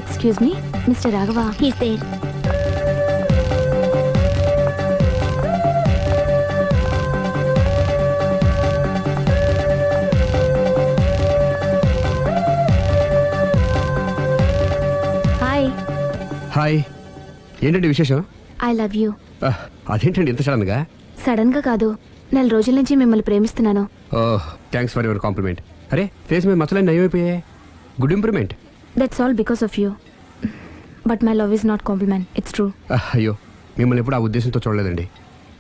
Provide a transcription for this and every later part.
Excuse me, Mr. Raghava. He's there. Hi. Hi, ఏంటండి విశేషం? I love you. అదేంటండి ఇంత సడన్గా? సడన్ గా కాదు, నెల రోజుల నుంచి మిమ్మల్ని ప్రేమిస్తున్నాను. ఓహ్, థ్యాంక్స్ ఫర్ యువర్ కాంప్లిమెంట్. అరే, ఫేస్ మీద మచ్చలన్నీ నయమైపోయాయి. Good improvement. That's all because of you. But my love is not compliment. It's true. అయ్యో, మిమ్మల్ని ఎప్పుడు ఆ ఉద్దేశంతో చూడలేదండి.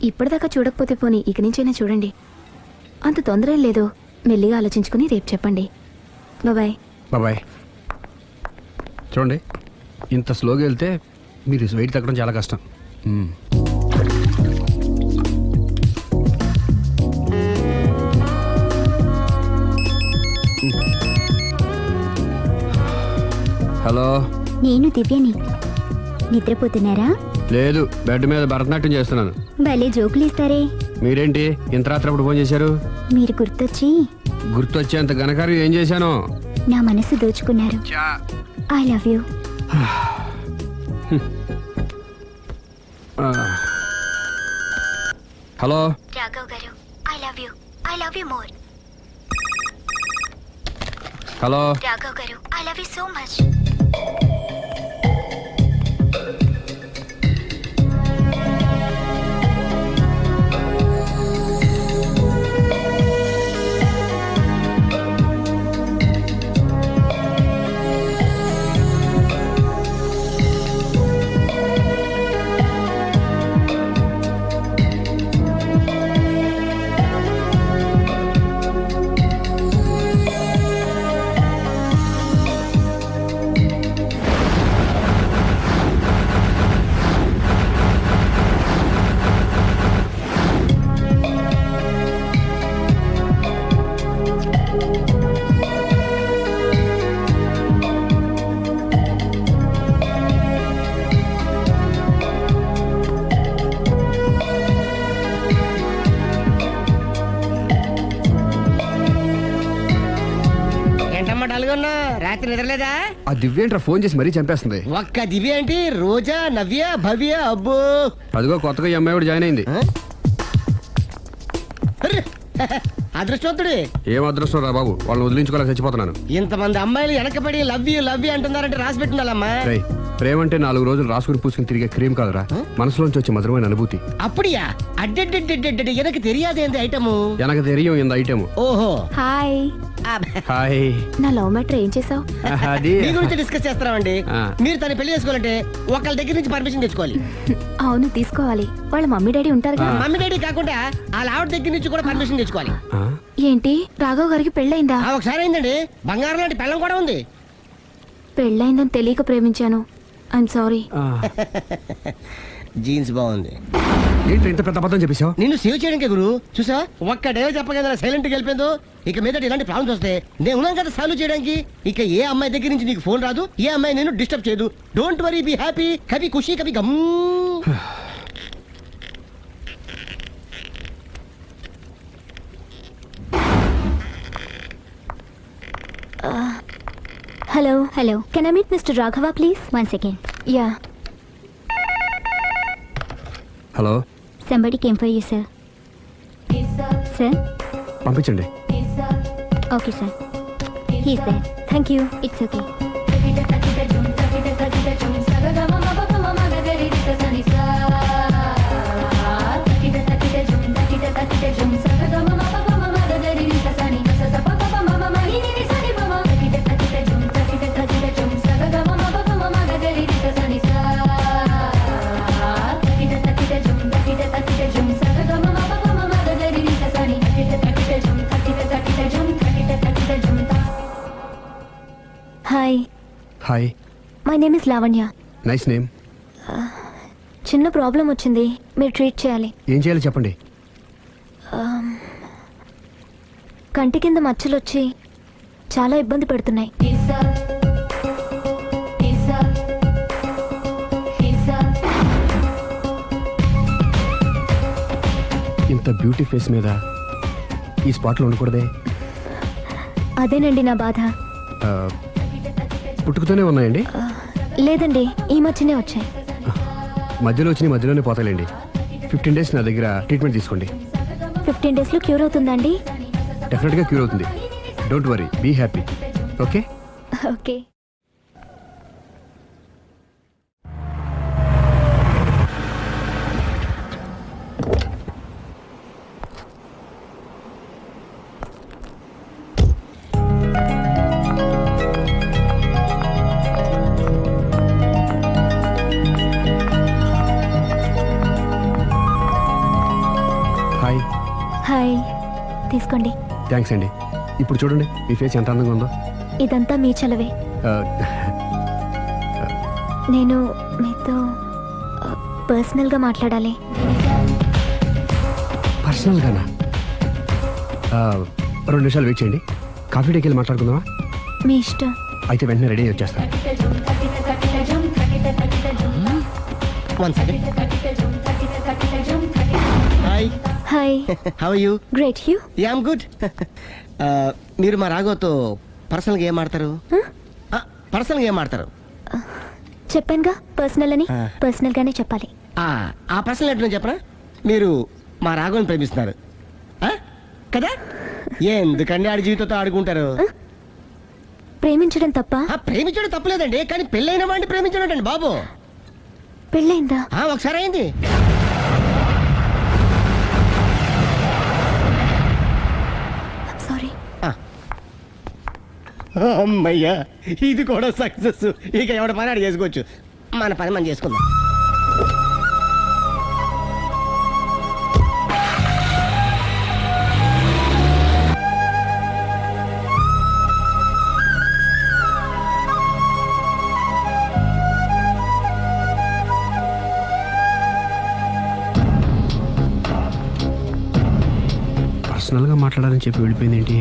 ఇప్పటిదాకా చూడకపోతే పోనీ ఇక నుంచైనా చూడండి. అంత తొందర ఏం లేదు, మెల్లిగా ఆలోచించుకుని రేపు చెప్పండి. బాయ్. బాయ్. చూడండి, ఇంత స్లోగా వెళ్తే మీరు వెయిట్ తగ్గడం చాలా కష్టం. హలో, నేను దివ్యని. నిద్రపోతున్నారా? లేదు, బెడ్ మీద భరతనాట్యం చేస్తున్నాను. భలే జోకులు ఇస్తారే. మీరేంటి ఇంత రాత్రప్పుడు ఫోన్ చేశారు? మీరు గుర్తొచ్చి గుర్తొచ్చేంత ఘనకార్యం ఏం చేశాను? నా మనసు దోచుకున్నారు. I love you. Hello Raghav garu, I love you. I love you more. Hello Raghav garu, I love you so much. రాత్రి నిద్రలేదా? ఆ దివ్యేంట్రా ఫోన్ చేసి మరీ చంపేస్తుంది. ఒక్క దివ్య ఏంటి, రోజా, నవ్య, భవ్య, అబ్బో. అదిగో కొత్తగా ఈ అమ్మాయి కూడా జాయిన్ అయింది. అదృష్టవంతుడి. ఏం అదృష్టం రా బాబు, వాళ్ళని వదిలించుకోలేక చచ్చిపోతున్నాను. ఇంతమంది అమ్మాయిలు వెనకబడి లవ్ యూ అంటున్నారంటే రాసి పెట్టిండాలమ్మా. ప్రేమ అంటే 4 రోజులు రాసుకుని పూసుకుని తిరిగే క్రీమ్ కాదురా, మనసులోంచి వచ్చే మధురమైన అనుభూతి. అప్పుడియా? అడ్డెడ్డెడ్డెడ్డెడ్ ఎనకు తెలియదేంది ఐటము. ఎనకు తెలియం ఇంత ఐటమ్. ఓహో, హాయ్. హాయ్. నా లవ్ మ్యాటర్ ఏం చేసావు? అది మీ గురించి డిస్కస్ చేస్తామండి. మీరు తన పెళ్లి చేసుకోవాలంటే ఒకళ్ళ దగ్గర నుంచి పర్మిషన్ తెచ్చుకోవాలి. అవును, తీసుకోవాలి. వాళ్ళ మమ్మీ డాడీ ఉంటారు కదా. మమ్మీ డాడీ కాకుండా వాళ్ళ ఆవిడ దగ్గర నుంచి కూడా పర్మిషన్ తెచ్చుకోవాలి. ఏంటి, రాఘవ్ గారికి పెళ్ళైందా? ఒకసారి అయిందండి. బంగారం లాంటి పెళ్ళం కూడా ఉంది. పెళ్ళైందని తెలియక ప్రేమించాను. I'm sorry. జీన్స్ బాగుంది. ఏంటి ఇంత పెద్ద అబద్ధం చెప్పేశావు? నిన్ను సేవ్ చేయడానికి గురు చూసా, ఒక్క డే చెప్పగల సైలెంట్ గా వెళ్ళిపోయిందో. ఇక మీద ఇలాంటి ప్రాబ్లమ్స్ వస్తే నేను ఉన్నాను కదా సాల్వ్ చేయడానికి. ఇక ఏ అమ్మాయి దగ్గర నుంచి నీకు ఫోన్ రాదు, ఏ అమ్మాయి నేను డిస్టర్బ్ చేయదు. Don't worry, be happy. Kabhi Khushi Kabhi Gham. Hello. Hello, can I meet mister Raghava please? 1 second. Yeah. Hello. Somebody came for you, sir. Sir? పంపించండి. Okay, sir. He's there. Thank you. It's okay. Hi, my name is Lavanya. Nice name. చిన్న problem వచ్చింది, మీరు treat చేయాలి. ఏం చేయాలో చెప్పండి. కంటి కింద మచ్చలు వచ్చి చాలా ఇబ్బంది పెడుతున్నాయి. ఇంత బ్యూటీ ఫేస్ మీద ఈ స్పాట్లో ఉండకూడదే. అదేనండి నా బాధ. ఆ, పుట్టుకతోనే ఉన్నాయండి? లేదండి, ఈ మధ్యనే వచ్చాయి. మధ్యలో వచ్చి మధ్యలోనే పోతాయండి. 15 days నా దగ్గర ట్రీట్మెంట్ తీసుకోండి. 15 days లో క్యూర్ అవుతుందండి? డెఫినెట్గా క్యూర్ అవుతుంది. Don't worry, be happy. Okay. Okay. Hi. Hi, తీసుకోండి. థ్యాంక్స్ అండి. ఇప్పుడు చూడండి మీ ఫేస్ ఎంత అందంగా ఉందో. ఇదంతా మీ చలవే. ఆ, నేను మీతో పర్సనల్గా మాట్లాడాలి. పర్సనల్గానా? 2 నిమిషాలు వెయిట్ చేయండి. కాఫీ డేకి వెళ్ళి మాట్లాడుకుందామా? మీ ఇష్టం. అయితే వెంటనే రెడీ అయ్యి వచ్చేస్తాను. 1 second. Hi. Hi. How are you? Great. You? Yeah, I'm good. మీరు మా రాఘవతో పర్సనల్గా ఏం ఆడతారు? పర్సనల్గా ఏం ఆడతారు? చెప్పానుగా పర్సనల్ అని. ఆ. పర్సనల్ గానే చెప్పాలి. ఆ పర్సనల్ ఏంటో చెప్పరా? మీరు మా రాఘవని ప్రేమిస్తున్నారు కదా? ఎందుకండి ఆడి జీవితంతో ఆడుకుంటారు? ప్రేమించడం తప్ప? ప్రేమించడం తప్పలేదండి, కానీ పెళ్ళైన వాడిని ప్రేమించడం అండి బాబు. పెళ్ళైందా? ఒకసారి అయింది. సారీ. అమ్మయ్యా, ఇది కూడా సక్సెస్. ఇక ఎవడ పని ఆడు చేసుకోవచ్చు, మన పని మనం చేసుకుందాం. పర్సనల్గా మాట్లాడాలని చెప్పి వెళ్ళిపోయింది ఏంటి?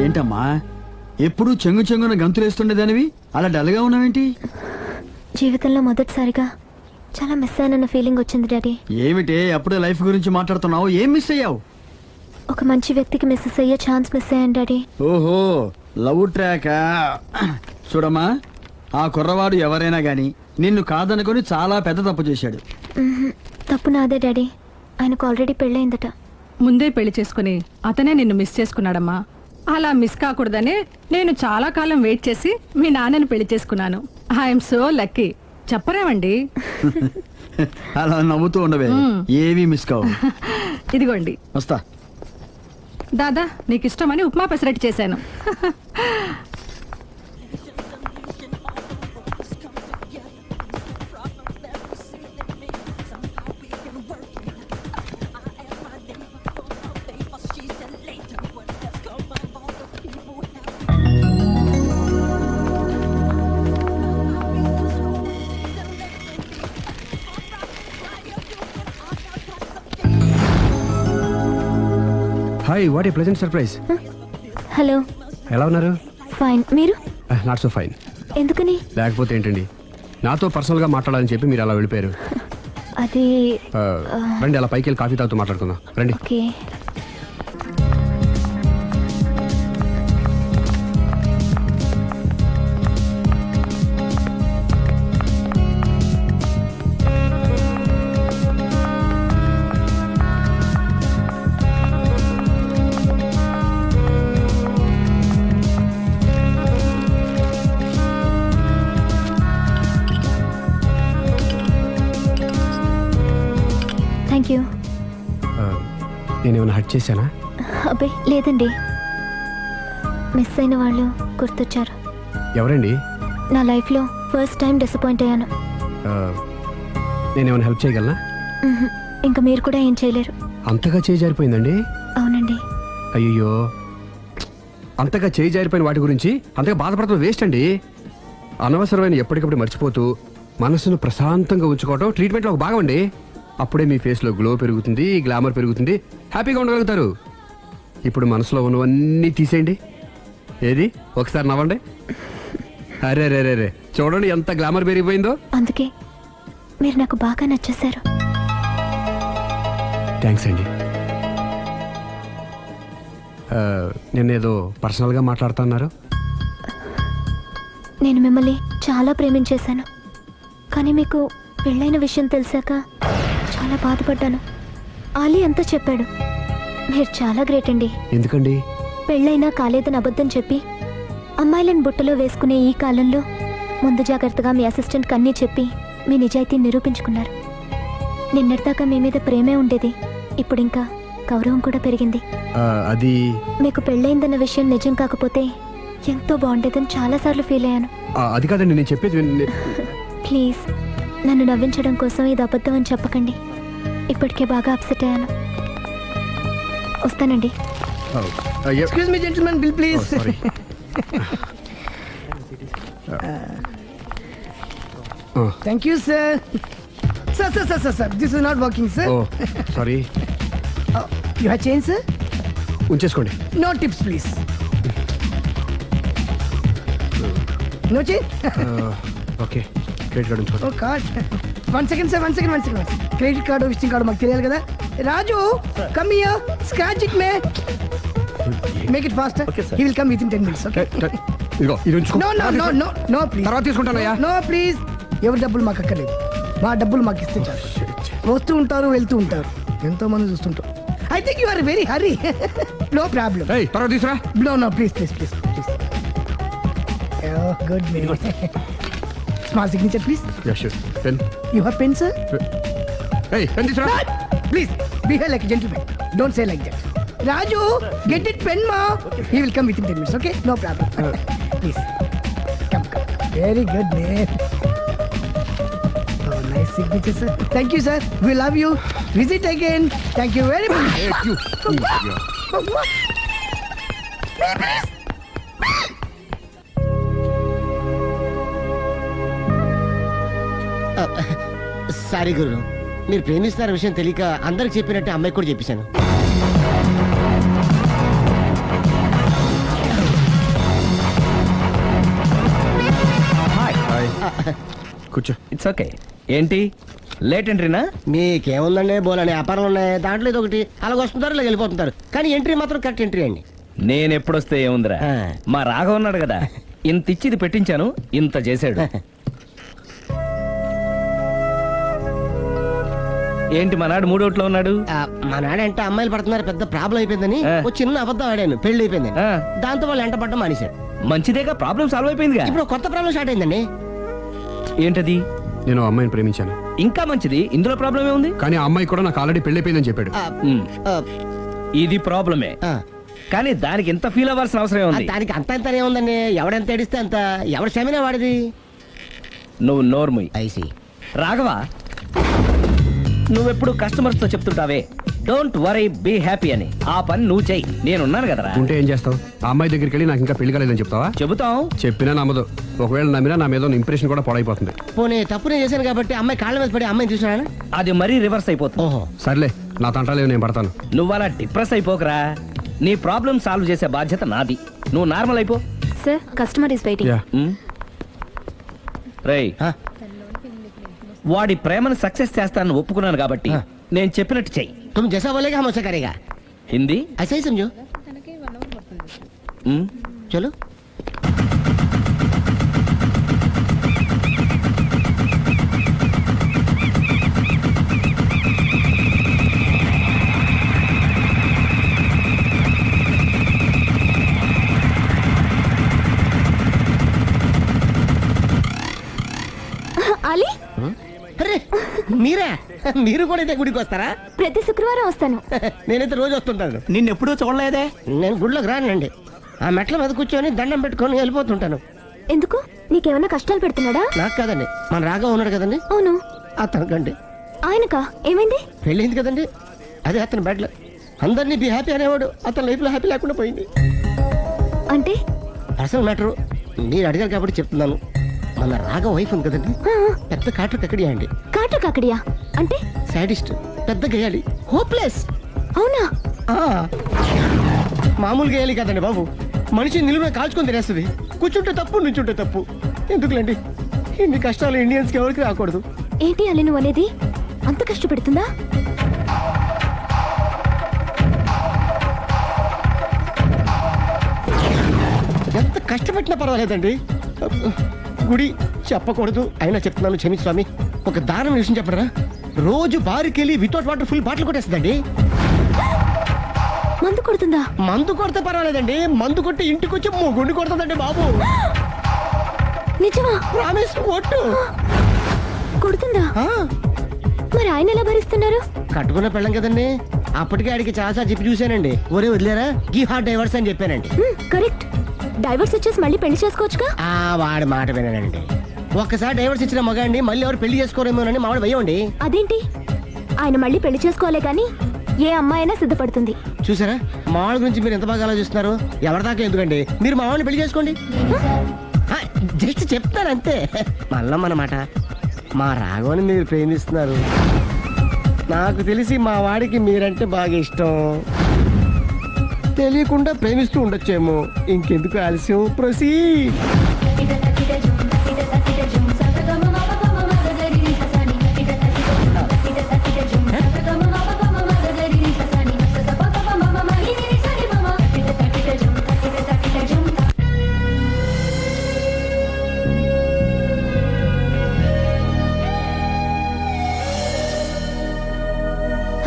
ఏంటమ్మా ఎప్పుడు చెంగు చెంగున గంతులేస్తుండేదానివి అలా డల్గా ఉన్నావేంటి? జీవితంలో మొదటిసారిగా చాలా మిస్ అయిన ఫీలింగ్ వచ్చింది డాడీ. ఏమిటే అప్పుడే లైఫ్ గురించి మాట్లాడుతున్నావు? ఏం మిస్ అయ్యావు? ఒక మంచి వ్యక్తికి మిస్ అయ్యే ఛాన్స్ మిస్ అయ్యాను డాడీ. ఓహో, లవ్ ట్రాక్. చూడమ్మా, ఆ కుర్రవాడు ఎవరైనా గాని నిన్ను కాదనుకొని చాలా పెద్ద తప్పు చేశాడు. తప్పు నాదే డాడీ. ఆయనకు ఆల్రెడీ పెళ్ళయిందట. ముందే పెళ్లి చేసుకుని అతనే నిన్ను మిస్ చేసుకున్నాడమ్మా. అలా మిస్ కాకూడదనే నేను చాలా కాలం వెయిట్ చేసి మీ నాన్నని పెళ్లి చేసుకున్నాను. I'm so lucky. చెప్పరేమండి? అలా నవ్వుతూ ఉండవే, ఏమీ మిస్ కావు. ఇదిగోండి. వస్తా. దాదా, నీకు ఇష్టమని ఉప్మా పెసరట్టు చేశాను. Hi, what a pleasant surprise. Hello. ఎలా ఉన్నారు? ఫైన్. మీరు? Not so fine. ఎందుకని? లేకపోతే ఏంటండి, నాతో పర్సనల్గా మాట్లాడాలని చెప్పి మీరు అలా వెళ్ళిపోయారు. అది రండి, అలా పైకి వెళ్ళి కాఫీ తాగుతూ మాట్లాడుకుందాం. రండి. ఓకే. Thank you. నేనేమైనా హర్ట్ చేశానా? అబ్బే లేదండి, మిస్ అయిన వాళ్ళు గుర్తొచ్చారు. ఎవరండి? నా లైఫ్లో ఫస్ట్ టైం డిసప్పాయింట్ అయ్యాను. నేనేమైనా హెల్ప్ చేయగలనా? మ్హూ. ఇంకా మీరు కూడా ఏం చేయలేరు. అంతగా చేయి జారిపోయిందండి? అవునండి. అయ్యో, అంతగా చేయి జారిపోయిన వాటి గురించి అంతగా బాధపడటం వేస్ట్ అండి. అనవసరమైన ఎప్పటికప్పుడు మర్చిపోతూ మనసును ప్రశాంతంగా ఉంచుకోవటం ట్రీట్మెంట్లో ఒక భాగం అండి. అప్పుడే మీ ఫేస్లో గ్లో పెరుగుతుంది, గ్లామర్ పెరుగుతుంది, హ్యాపీగా ఉండగలుగుతారు. ఇప్పుడు మనసులో ఉన్నవన్నీ తీసేయండి. ఏది ఒకసారి నవ్వండి. అరే రే రే రే, చూడండి ఎంత గ్లామర్ పెరిగిపోయిందో. అందుకే మీరు నాకు బాగా నచ్చేశారు. థ్యాంక్స్ అండి. నేనేదో పర్సనల్గా మాట్లాడుతున్నారు. నేను మిమ్మల్ని చాలా ప్రేమించేశాను, కానీ మీకు పెళ్ళైన విషయం తెలిసాక చాలా బాధపడ్డాను. ఆలీ అంతా చెప్పాడు. మీరు చాలా గ్రేట్ అండి. ఎందుకండి? పెళ్ళైనా కాలేదని అబద్ధం చెప్పి అమ్మాయిలను బుట్టలో వేసుకునే ఈ కాలంలో ముందు జాగ్రత్తగా మీ అసిస్టెంట్కి అన్నీ చెప్పి మీ నిజాయితీ నిరూపించుకున్నారు. నిన్నటిదాకా మీ మీద ప్రేమే ఉండేది, ఇప్పుడు ఇంకా గౌరవం కూడా పెరిగింది. అది మీకు పెళ్ళైందన్న విషయం నిజం కాకపోతే ఎంతో బాగుండేదని చాలాసార్లు ఫీల్ అయ్యాను. అది కాదండి నేను చెప్పేది. ప్లీజ్ నన్ను నవ్వించడం కోసం ఇది అబద్ధం అని చెప్పకండి. ఇప్పటికే బాగా అప్సెట్ అయ్యాను. వస్తానండి. Excuse me gentlemen, bill please. Sorry. Thank you sir. Sir this is not working sir. Oh sorry. You have change sir? ఉంచేసుకోండి. No tips please. No change. Okay, credit card ఉంచుకోండి. Oh card. One second sir, one second. Credit card visiting card మాకు తెలియాలి కదా. Raju come here, scratch it may, make it fast. He will come with in 10 minutes. Okay. ఇదిగో ఇది ఉంచుకో. No please. తర్వాత తీసుకుంటానయ్యా. No please. ఎవరి డబ్బులు మాకు అక్కర్లేదు, మా డబ్బులు మాకు ఇస్తే చాలు. వస్తూ ఉంటారు, వెళ్తూ ఉంటారు, ఎంతో మంది చూస్తుంటారు. I think you are very hurry. No problem. ఏయ్, తర్వాత తీసురా. No, please. Oh, good man. Small signature, please. Yeah sure. Pen. You have pen, sir? ఏయ్, పెన్ తీసురా. Please, behave like a gentleman. Don't say like that. Raju, get it pen, ma. He will come within 10 minutes, okay? No problem. Please. Come. Very good, man. Oh, nice signature, sir. Thank you, sir. We love you. Visit again. Thank you very much. Thank you. Sorry గురు, మీరు ప్రేమిస్తున్న విషయం తెలియక అందరికి చెప్పినట్టే అమ్మాయికి కూడా చెప్పేశాను. హాయ్. కూర్చో. It's okay. ఏంటి లేట్ ఎంట్రీనా? మీకేముందండి, బోలని వ్యాపారాలు ఉన్నాయి, దాంట్లో ఇది ఒకటి అలాగ వస్తుంటారు, ఇలా వెళ్ళిపోతుంటారు, కానీ ఎంట్రీ మాత్రం కరెక్ట్ ఎంట్రీ అండి. నేను ఎప్పుడొస్తే ఏముందిరా, మా రాఘవ ఉన్నాడు కదా, ఇంత ఇచ్చి ఇది పెట్టించాను, ఇంత చేశాడు. ఏంటి మా నాడు మూడోట్లో ఉన్నాడు? మా నాడంటే అమ్మాయిలు పడుతున్నారు, పెద్ద ప్రాబ్లం అయిపోయిందని ఒక చిన్న అబద్ధం ఆడాను, పెళ్లి అయిపోయిందని. దాంతో వాళ్ళు ఎంట పడడం మానేశాడు. మంచిదేగా, ప్రాబ్లం సాల్వ్ అయిపోయిందిగా. ఇప్పుడు కొత్త ప్రాబ్లం స్టార్ట్ అయిందండి. ఏంటది? నేను ఆ అమ్మాయిని ప్రేమించాను. ఇంకా మంచిది, ఇందులో ప్రాబ్లం ఏముంది? కానీ ఆ అమ్మాయి కూడా నాకు ఆల్రెడీ పెళ్ళైపోయిందని చెప్పాడు. ఇది ప్రాబ్లమే, కానీ దానికి ఎంత ఫీల్ అవ్వాల్సిన అవసరం ఉంది? దానికి అంత ఎంత ఏముందండి, ఎవడెంత ఏడిస్తే అంత, ఎవడు క్షమినా వాడిది. నువ్వు నోర్ముయ్. ఐసి రాఘవ, నువ్వెప్పుడు కస్టమర్స్ తో చెప్తుంటావే డోంట్ వరీ బీ హ్యాపీ అని, ఆ పని నువ్వు చెయ్యి, నేనున్నాను కదరా. ఉంటే ఏం చేస్తావు? ఆ అమ్మాయి దగ్గరికి వెళ్ళి నాకు ఇంకా పెళ్లి కాలేదని చెప్తావా? చెబుతాం. చెప్పినా నమ్మదు. ఒకవేళ నమ్మినా నా మీద ఇంప్రెషన్ కూడా పాడైపోతుంది. పోనీ తప్పు నేను చేశాను కాబట్టి అమ్మాయి కాళ్ళ మీద పడి అమ్మాయిని చూసినా అది మరీ రివర్స్ అయిపోతుంది. ఓహో సర్లే, నా తంటాలేవు, నేను పడతాను. నువ్వు అలా డిప్రెస్ అయిపోకరా, నీ ప్రాబ్లం సాల్వ్ చేసే బాధ్యత నాది, నువ్వు నార్మల్ అయిపో. Sir, customer is waiting. Yeah. రేయ్, వాడి ప్రేమను సక్సెస్ చేస్తానని ఒప్పుకున్నాను కాబట్టి నేను చెప్పినట్టు చెయ్యి. तुम जैसा बोलेगा हम वैसा करेगा. హిందీ ऐसा ही समझो. चलो. ఆలీ, अरे మీరా? మీరు కూడా ఇదే గుడికి వస్తారా? ప్రతి శుక్రవారం వస్తాను. నేనైతే రోజు వస్తుంటాను. నిన్నెప్పుడూ చూడలేదే. నేను గుడిలోకి రానండి. ఆ మెట్ల మీద కూర్చొని దండం పెట్టుకొని వెళ్ళిపోతుంటాను. ఎందుకు? నీకేమైనా కష్టాలు పెడుతున్నాడా? నాకు కాదండి, మన రాగా ఉన్నాడు కదండి, అవును. అతనికండి. ఆయనకా? ఏమైంది? పెళ్ళైంది కదండి, అదే అతని బెడ్లో అందరినీ బి హ్యాపీ అనేవాడు. అతని లైఫ్లో హ్యాపీ లేకుండా పోయింది. అంటే అసలు మ్యాటర్ మీరు అడిగారు కాబట్టి చెప్తున్నాను. మన రాగా వైఫ్ ఉంది కదండి, పెద్ద కాటు కక్కడియా అండి. కాటు కాకడియా అంటే? సాడిస్ట్, పెద్ద గేయాలి, హోప్లెస్. అవునా? మామూలు గేయాలి కదండి బాబు, మనిషి నిలువున కాల్చుకొని తినేస్తుంది. కూర్చుంటే తప్పు, నుంచుంటే తప్పు. ఎందుకులేండి, ఇన్ని కష్టాలు ఇండియన్స్కి ఎవరికి రాకూడదు. ఏంటి అల్లి నువ్వు అనేది? అంత కష్టపెడుతుందా? ఎంత కష్టపెట్టినా పర్వాలేదండి. గుడి చెప్పకూడదు, అయినా చెప్తున్నాను, క్షమించు స్వామి. ఒక దారుణ విషయం చెప్పరా, రోజు బారుకెళ్ళి వితౌట్ వాటర్ ఫుల్ బాటిల్ కొట్టేస్తుందండి. మందు కొడుతుందా? మందు కొడితే పర్వాలేదండి, మందు కొట్టి ఇంటికి వచ్చి గుండు కొడుతుందండి బాబు. నిజమా? ప్రామిస్, ఒట్టు. కొడుతుందా? ఆ, మరి ఆయన ఎలా భరిస్తున్నారు? కట్టుకున్న పెళ్ళం కదండి. అప్పటికే ఆడికి చాలా చెప్పి చూశానండి. ఒరే వదిలేరా, గీ హార్ట్ డైవర్స్ అని చెప్పానండి. కరెక్ట్. డైవర్స్ ఇచ్చేసి మళ్ళీ పెళ్లి చేసుకోవచ్చుగా. వాడి మాట వినానండి. ఒక్కసారి డైవర్స్ ఇచ్చిన మగాండి మళ్ళీ ఎవరు పెళ్లి చేసుకోరేమోనని మావాడు భయండి. అదేంటి? ఆయన మళ్ళీ పెళ్లి చేసుకోలే గాని ఏ అమ్మాయినా సిద్ధపడుతుంది. చూసారా, మావాడి గురించి మీరు ఎంత బాగా ఆలోచిస్తున్నారు. ఎవరిదాకా ఎందుకండి, మీరు మావాడిని పెళ్లి చేసుకోండి. జస్ట్ చెప్తారు అంతే. మళ్ళా మన మాట, మా రాఘవని మీరు ప్రేమిస్తున్నారు. నాకు తెలిసి మా వాడికి మీరంటే బాగా ఇష్టం. తెలియకుండా ప్రేమిస్తూ ఉండొచ్చేమో. ఇంకెందుకు ఆలస్యం, ప్రొసీడ్.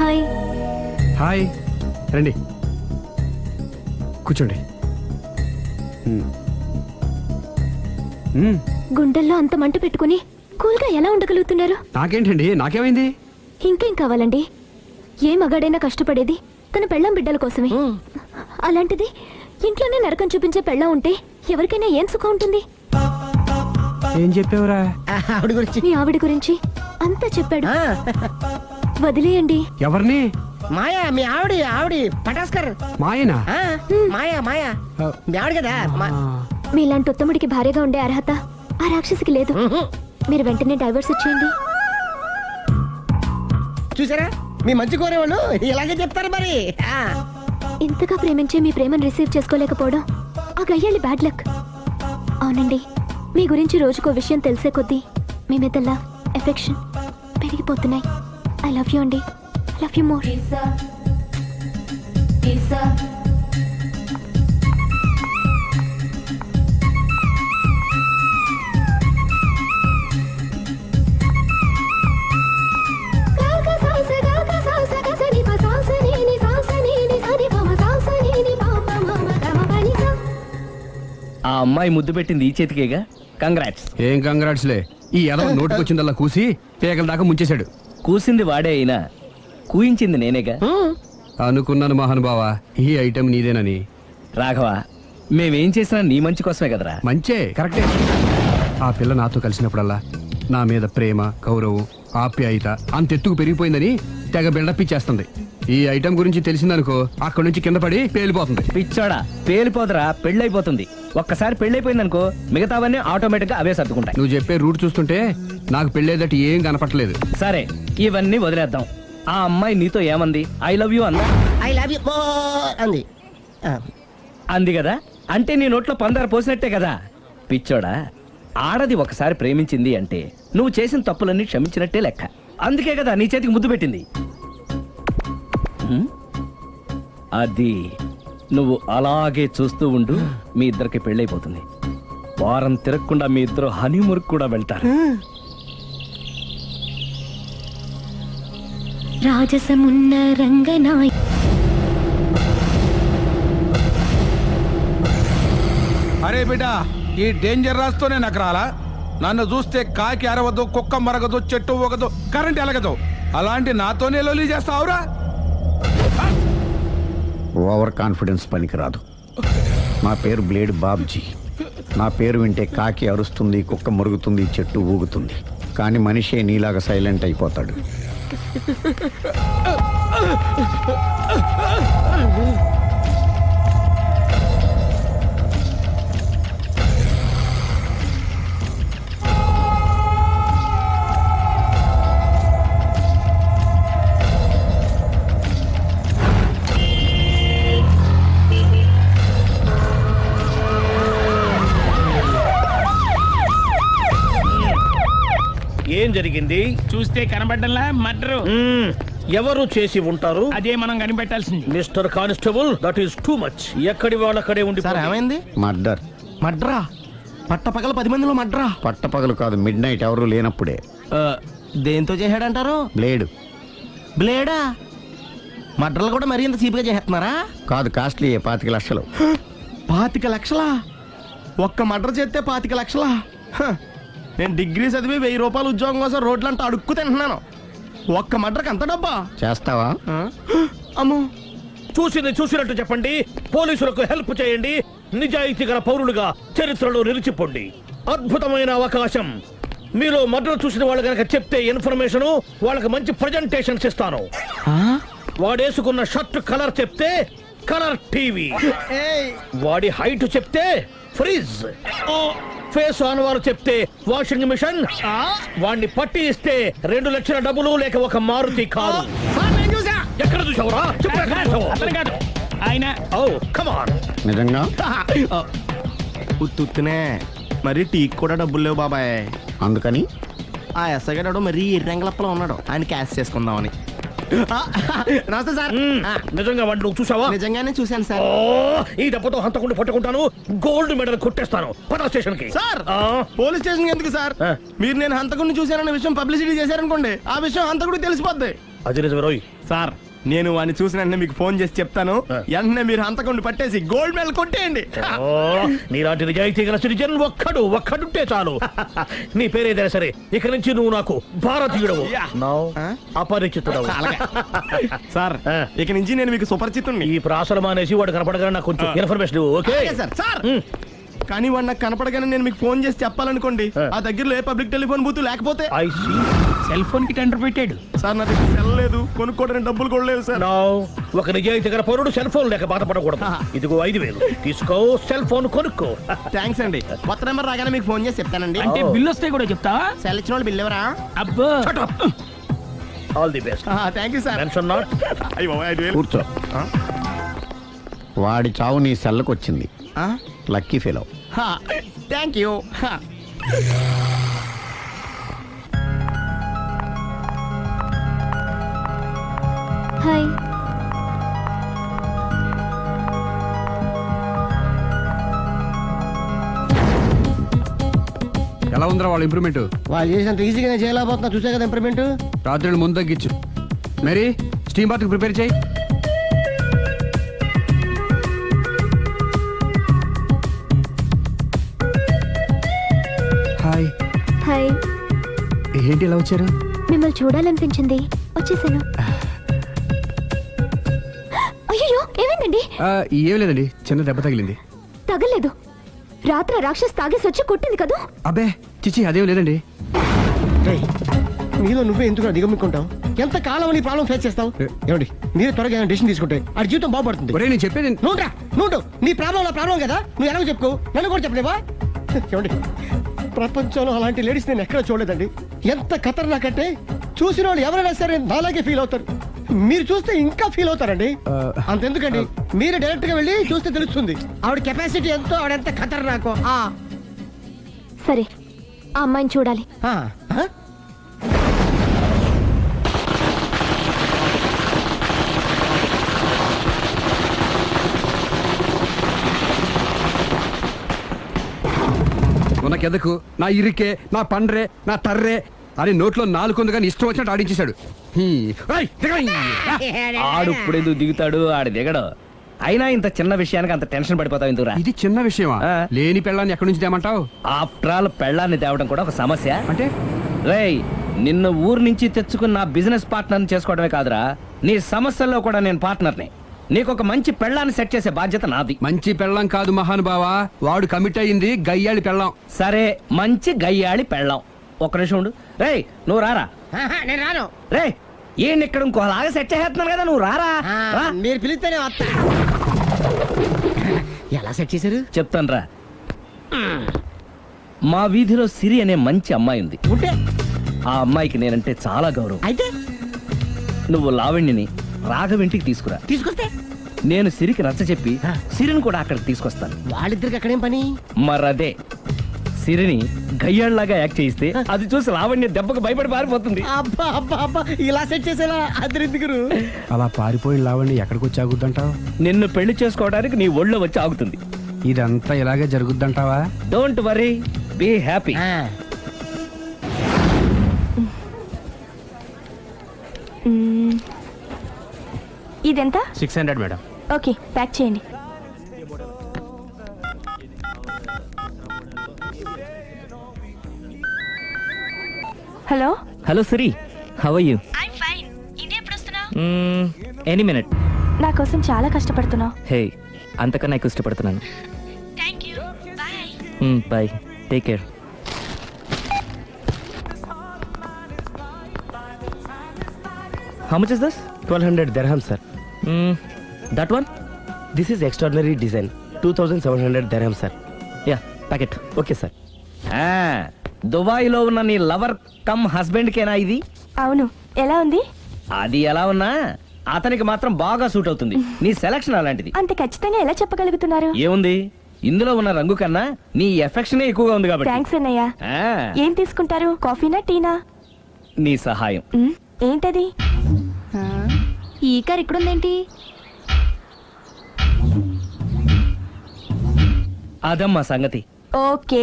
హాయ్. హాయ్, రండి కూర్చోండి. గుండెల్లో అంత మంట పెట్టుకుని కూల్గా ఎలా ఉండగలుగుతున్నారు? నాకేంటండి, నాకేమైంది? ఇంకేం కావాలండి? ఏ మగాడైనా కష్టపడేది తన పెళ్ళాం బిడ్డల కోసమే. అలాంటిది ఇంట్లోనే నరకం చూపించే పెళ్ళాం ఉంటే ఎవరికైనా ఏం సుఖం ఉంటుంది? ఏం చెప్పావురా? ఆవిడ గురించి. మీ ఆవిడ గురించి అంతా చెప్పాడు. వదిలేయండి. ఎవరిని? మాయా, మీ ఆవిడ పటాస్కర్. మాయనా? మాయా మీ ఆవిడ కదా. మీలాంటి ఉత్తముడికి భార్యగా ఉండే అర్హత ఆ రాక్షసికి లేదు. మీరు వెంటనే డైవర్స్ ఇచ్చేయండి. చూసారా, మీ మంచి కోరేవాళ్ళు ఇలాగే చెప్తారు మరి. ఇంతగా ప్రేమించే మీ ప్రేమను రిసీవ్ చేసుకోలేకపోవడం ఆ గయ్యాలి బ్యాడ్ లక్. అవునండి, మీ గురించి రోజుకో విషయం తెలిసే కొద్దీ మీ మీద లవ్, ఎఫెక్షన్ పెరిగిపోతున్నాయి. ఐ లవ్ యూ అండి. I love you more. ఆ అమ్మాయి ముద్దు పెట్టింది ఈ చేతికేగా. కంగ్రాట్స్. ఏం కంగ్రాట్స్లే, ఈ ఎదవ నోటికొచ్చిందల్లా కూసి పేకల దాకా ముంచేశాడు. కూసింది వాడే అయినా కూయించింది నేనేగా. అనుకున్నాను మహానుభావ, ఈ ఐటెం నీదేనని. రాఘవ, మేమేం చేసినా నీ మంచి కోసమే కదరా. మంచే, కరెక్టే. ఆ పిల్ల నాతో కలిసినప్పుడల్లా నా మీద ప్రేమ, గౌరవం, ఆప్యాయత అంతెత్తుకు పెరిగిపోయిందని తెగ బిల్డప్ ఇచ్చేస్తుంది. ఈ ఐటెం గురించి తెలిసిందనుకో, అక్కడి నుంచి కింద పడి పేలిపోతుంది. పిచ్చోడా, పేలిపోదరా, పెళ్ళైపోతుంది. ఒక్కసారి పెళ్ళైపోయిందనుకో మిగతావన్నీ ఆటోమేటిక్ గా అవే సర్దుకుంటాయి. నువ్వు చెప్పే రూట్ చూస్తుంటే నాకు పెళ్ళేదట ఏం కనపట్లేదు. సరే, ఇవన్నీ వదిలేద్దాం. ఆ అమ్మాయి నీతో ఏమంది? ఐ లవ్ యూ అందా? ఐ లవ్ యూ అంది. అంది కదా, అంటే నీ నోట్లో పందారు పోసినట్టే కదా. పిచ్చోడా, ఆడది ఒకసారి ప్రేమించింది అంటే నువ్వు చేసిన తప్పులన్నీ క్షమించినట్టే లెక్క. అందుకే కదా నీ చేతికి ముద్దు పెట్టింది. అది నువ్వు అలాగే చూస్తూ ఉండు, మీ ఇద్దరికి పెళ్ళైపోతుంది. వారం తిరగకుండా మీ ఇద్దరు హనీమూర్ కూడా వెళ్తారు. రాజసమున్న రంగనాయ అరే బిడ్డ, ఈ డేంజర్ రాస్తూనే నాకు రాలా? నన్ను చూస్తే కాకి అరవదు, కుక్క మరగదు, చెట్టు ఊగదు, కరెంట్ ఎలగదు. అలాంటి నాతోనే లొలి చేస్తావురా? ఓవర్ కాన్ఫిడెన్స్ పనికిరాదు. నా పేరు బ్లేడ్ బాబ్జీ. నా పేరు వింటే కాకి అరుస్తుంది, కుక్క మురుగుతుంది, చెట్టు ఊగుతుంది. కానీ మనిషే నీలాగా సైలెంట్ అయిపోతాడు. ఏం జరిగింది? చూస్తే కనబడ్డంలా మర్డరు. ఎవరు చేసి ఉంటారు? అదే మనం కనిపెట్టాల్సింది. Mister constable, that is too much. ఎక్కడి వాళ్ళక్కడే ఉండి సార్ ఏమైంది? మర్డర్. మడ్రా పట్ట పగల 10 మందిలో మడ్రా. పట్టపగలు కాదు, మిడ్ నైట్ ఎవరు లేనప్పుడే. దేంతో చేశాడంటారు? బ్లేడ్. బ్లేడా? మడ్రలు కూడా మరీ ఇంత చీప్గా చేస్తున్నారా? కాదు, కాస్ట్లీ 25 లక్షలు. 25 లక్షలా? ఒక్క మడ్ర చేస్తే 25 లక్షలా? హ, నేను డిగ్రీ చదివి 1000 రూపాయలు ఉద్యోగం కోసం రోడ్లంతా అడుక్కు తింటున్నాను. ఒక్క మడ్రకు అంత డబ్బా? చేస్తావా? అమ్మో, చూసినట్టు చెప్పండి. పోలీసులకు హెల్ప్ చేయండి. నిజాయితీ గల పౌరులుగా చరిత్రలో నిలిచిపోండి. అద్భుతమైన అవకాశం. మీలో మర్డర్ చూసిన వాళ్ళు కనుక చెప్తే ఇన్ఫర్మేషన్, వాళ్ళకి మంచి ప్రజెంటేషన్స్ ఇస్తాను. వాడేసుకున్న షర్ట్ కలర్ చెప్తే కలర్ టీవీ, వాడి హైట్ చెప్తే ఫ్రిజ్, ఫేస్ ఆన్ వారు చెప్తే వాషింగ్ మిషన్, వాడిని పట్టి ఇస్తే 2 లక్షల డబ్బులు లేక ఒక మారుతి కారు. ఎక్కడ చూసావురా? అతను కాదు ఆయన. Oh come on. నిజంగా? ఉత్తునే మరి టీకి కూడా డబ్బులు లేవు బాబాయ్. అందుకని ఆ ఎస్ఐ గారు మరీ ఎర్రంగలప్పలో ఉన్నాడు, ఆయన క్యాష్ చేసుకుందామని. నమస్తే సార్. నిజంగా వాడిని నువ్వు చూసావా? నిజంగానే చూశాను సార్. ఈ దెబ్బతో హంతకుండా పట్టుకుంటాను, గోల్డ్ మెడల్ కొట్టేస్తాను. పద స్టేషన్ కి. సార్, పోలీస్ స్టేషన్ ఎందుకు సార్? మీరు నేను హంతకుడిని చూశానన్న విషయం పబ్లిసిటీ చేశారనుకోండి, ఆ విషయం హంతకుడికి తెలిసిపోద్ది. అది నిజమే రోయ్. సార్, నేను వాడిని చూసిన వెంటనే మీకు ఫోన్ చేసి చెప్తాను. వెంటనే మీరు హంతకుడిని పట్టేసి గోల్డ్ మెడల్ కొట్టేయండి. నీలాంటి నిజాయితీ గల సిటిజన్ ఒక్కడుంటే చాలు. నీ పేరేదైనా సరే, ఇక నుంచి నువ్వు నాకు భారతీయుడవు, అపరిచితుడవు. సార్, ఇక నుంచి నేను మీకు సుపరిచితుడిని. ఈ ప్రాసలు మానేసి వాడు కనపడగానే నాకు కొంచెం ఇన్ఫర్మేషన్ ఇవ్వు, ఓకే? సార్. సార్, కానీ వాడు నాకు కనపడగానే నేను మీకు ఫోన్ చేసి చెప్పాలనుకోండి, ఆ దగ్గరలో ఏ పబ్లిక్ టెలిఫోన్ బూత్ లేకపోతే. సెల్ ఫోన్ కి టెండర్ పెట్టాడు. సార్, నా దగ్గర సెల్ లేదు, కొనుక్కోవడానికి డబ్బులు కూడా లేవు సార్. ఒక నిజాయితీ గల పౌరుడు సెల్ ఫోన్ లేక బాధపడకూడదు. ఇదిగో 5000 తీసుకో, సెల్ ఫోన్ కొనుక్కో. థ్యాంక్స్ అండి. కొత్త నెంబర్ రాగానే మీకు ఫోన్ చేసి చెప్తానండి. అంటే బిల్ వస్తే కూడా చెప్తావా? సెల్ ఇచ్చిన వాళ్ళు బిల్ ఎవరా? అబ్బో, all the best. Thank you sir. Mention not. కూర్చో. వాడి చావు నీ సెల్లకు వచ్చింది. Lucky fellow. Thank you. Hi. ఎలా ఉందిరా వాళ్ళ ఇంప్రూవ్మెంట్? వాళ్ళు చేసినంత ఈజీగానే చేయలేకపోతున్నా, చూసే కదా ఇంప్రూవ్మెంట్. రాత్రి ముందు తగ్గించు. మరి స్టీమ్ బాత్ ప్రిపేర్ చేయి. హాయ్. హాయ్. ఏంటి ఎలా వచ్చారు? మిమ్మల్ని చూడాలనిపించింది, వచ్చేసాను. అయ్యో, ఏమైందండి? ఏం లేదండి, చిన్న దెబ్బ తగిలింది. తగలేదు. రాత్రి రాక్షస్ తాగేసి వచ్చి కొట్టింది కదా? అబ్బే చిచి, అదేం లేదండి. మీలో నువ్వే ఎందుకు దిగమ్ముకుంటావు? ఎంత కాలం నీ ప్రాబ్లం ఫేస్ చేస్తావు? ఏమండి, మీరే త్వరగా డిసిషన్ తీసుకుంటే ఆ జీవితం బాగుపడుతుంది. ఒరేయ్, నేను చెప్పేది నువ్వు నీ ప్రాబ్లం నా ప్రాబ్లం కదా, నువ్వు ఎలాగో చెప్పుకో, నన్ను కూడా చెప్పలేవా? ఏమండి, ప్రపంచంలో అలాంటి లేడీస్ నేను ఎక్కడ చూడలేదండి. ఎంత ఖతర్నాకంటే చూసిన వాళ్ళు ఎవరైనా సరే నాలాగే ఫీల్ అవుతారు. మీరు చూస్తే ఇంకా ఫీల్ అవుతారండి. అంతెందుకండి, మీరు డైరెక్ట్ గా వెళ్ళి చూస్తే తెలుస్తుంది ఆవిడ కెపాసిటీ ఎంతో, ఆవిడెంత ఖతర్నాకో. సరే, ఆ అమ్మాయిని చూడాలి. నాకెందుకు, నా ఇరికే, నా పండ్రే, నా తర్రే అని నోట్లో 4 ఉంది కానీ ఇష్టం వచ్చినట్టు ఆడించేశాడు. ఆడు ఇప్పుడు ఎందుకు దిగుతాడు? ఆడి దిగడు. అయినా ఇంత చిన్న విషయానికి అంత టెన్షన్ పడిపోతావు ఎందుకురా? ఇది చిన్న విషయమా? ఆ. లేని పెళ్ళాన్ని ఎక్కడి నుంచి తేమంటావు? ఆఫ్టర్ ఆల్ పెళ్ళాన్ని తేవడం కూడా ఒక సమస్య. అంటే రేయ్, నిన్ను ఊరు నుంచి తెచ్చుకున్న నా బిజినెస్ పార్ట్నర్ని చేసుకోవడమే కాదురా, నీ సమస్యల్లో కూడా నేను పార్ట్నర్ని. నీకు ఒక మంచి పెళ్ళాన్ని సెట్ చేసే బాధ్యత నాది. మంచి పెళ్ళం కాదు మహానుభావా, వాడు కమిట్ అయ్యింది గయ్యాళి పెళ్ళం. సరే, మంచి గయ్యాళి పెళ్ళాం. ఒక్క నిమిషం ఉండు. రేయ్, నువ్వు రారా. నేను రాను. రేయ్, ఈయన ఇక్కడ ఇంకోలాగా సెట్ చేస్తున్నాను కదా, నువ్వు రారా. రా. మీరు పిలిస్తేనే వస్తా. ఎలా సెట్ చేశారు? చెప్తాను రా. మా వీధిలో సిరి అనే మంచి అమ్మాయి ఉంది. ఉంటే ఆ అమ్మాయికి నేనంటే చాలా గౌరవం. అయితే నువ్వు లావణ్యని రాఘవింటికి తీసుకురా. తీసుకొస్తే నేను సిరికి నచ్చ చెప్పి సిరిని కూడా అక్కడికి తీసుకొస్తాను. వాళ్ళిద్దరికి అక్కడేం పని? మరదే, సిరిని గయ్యాళ్ళలాగా యాక్ట్ చేయిస్తే అది చూసి లావణ్య దెబ్బకు భయపడి పారిపోతుంది. అబ్బా అబ్బా అబ్బా, ఇలా సెట్ చేసేలా అద్దరెందుకు? అలా పారిపోయిన లావణ్ణి ఎక్కడికి వచ్చి ఆగుద్దంటావు? నిన్ను పెళ్లి చేసుకోవడానికి నీ ఒళ్ళో వచ్చి ఆగుతుంది. ఇదంతా ఇలాగే జరుగుద్దంటావా? Don't worry, be happy. ఇదెంత? 600 మేడం. ఓకే, ప్యాక్ చేయండి. Hello. Hello Siri, how are you? Any minute. నా కోసం చాలా కష్టపడుతున్నావు. హే, అంతకన్నా ఎక్కువ ఇష్టపడుతున్నాను. Bye, take care. How much is this? 1200 dirham, sir. That one? This is extraordinary design. 2700 dirham, sir. Yeah, packet. Okay, sir. Dubai లో ఉన్న నీ లవర్ కమ్ హస్బెండ్ కేనా ఇది? అవును. ఎలా ఉంది? అది ఎలా ఉన్నా అతనికి మాత్రం బాగా సూట్ అవుతుంది. నీ సెలక్షన్ అలాంటిది. అంత ఖచ్చితంగా ఎలా చెప్పగలుగుతున్నారు? ఏముంది, ఇందులో ఉన్న రంగు కన్నా నీ ఎఫెక్షనే ఎక్కువగా ఉంది కాబట్టి. థ్యాంక్స్ అన్నయ్య. ఆ, ఏం తీసుకుంటారు? కాఫీనా, టీనా? నీ సహాయం. ఏంటది? ఈ కార్ ఇక్కడుందేంటి? అదమ్మా సంగతి. ఓకే,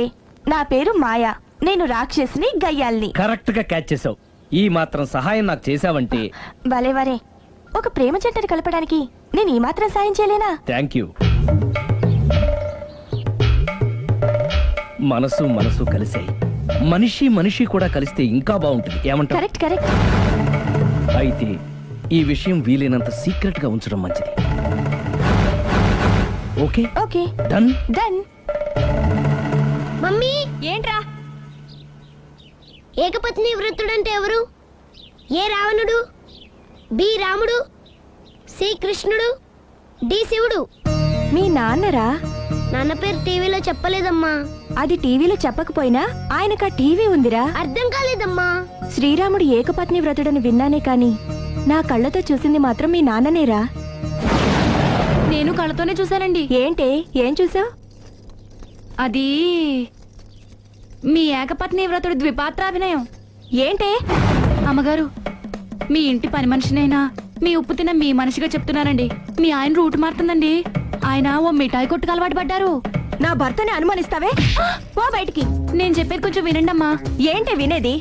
నా పేరు మాయా. నేను రాక్షసిని, గయ్యాల్ని. కరెక్ట్ గా క్యాచ్ చేసావు. ఈ మాత్రం సహాయం నాకు చేసావంటే. వలే వరే, ఒక ప్రేమ జంటని కలపడానికి నేను ఈ మాత్రం సాయం చేయలేనా? Thank you. మనసు మనసు కలిసాయి, మనిషి మనిషి కూడా కలిస్తే ఇంకా బాగుంటుంది. ఏమంటావు? Correct correct. అయితే ఈ విషయం వీలైనంత సీక్రెట్ గా ఉంచడం మంచిది. Okay okay, done. Done. Mummy, ఏంట్రా? ఏకపత్ని వృత్తుడంటే ఎవరు? ఏ రావణుడు, బి రాముడు, సి కృష్ణుడు, డి శివుడు. మీ నాన్నరా? నాన్న పేరు టీవీలో చెప్పలేదమ్మా. అది టీవీలో చెప్పకపోయినా ఆయనకా టీవీ ఉందిరా. అర్థం కాలేదమ్మా. శ్రీరాముడు ఏకపత్ని వ్రతుడని విన్నానే కాని నా కళ్ళతో చూసింది మాత్రం మీ నాన్ననేరా. నేను కళ్ళతోనే చూశానండి. ఏంటే, ఏం చూసావు? అది మీ ఏకపత్ని వ్రతుడి ద్విపాత్రాభినయం. ఏంటే? అమ్మగారు, మీ ఇంటి పని మనిషినైనా మీ ఉప్పు తిన్న మీ మనిషిగా చెప్తున్నానండి. మీ ఆయన రూట్ మారుతుందండి. ఆయన ఓ మిఠాయి కొట్టుకు అలవాటు పడ్డారు. నా భర్తని అనుమానిస్తావే? పో బయటికి. నేను చెప్పేది కొంచెం వినండి అమ్మా. ఏంటి వినేది?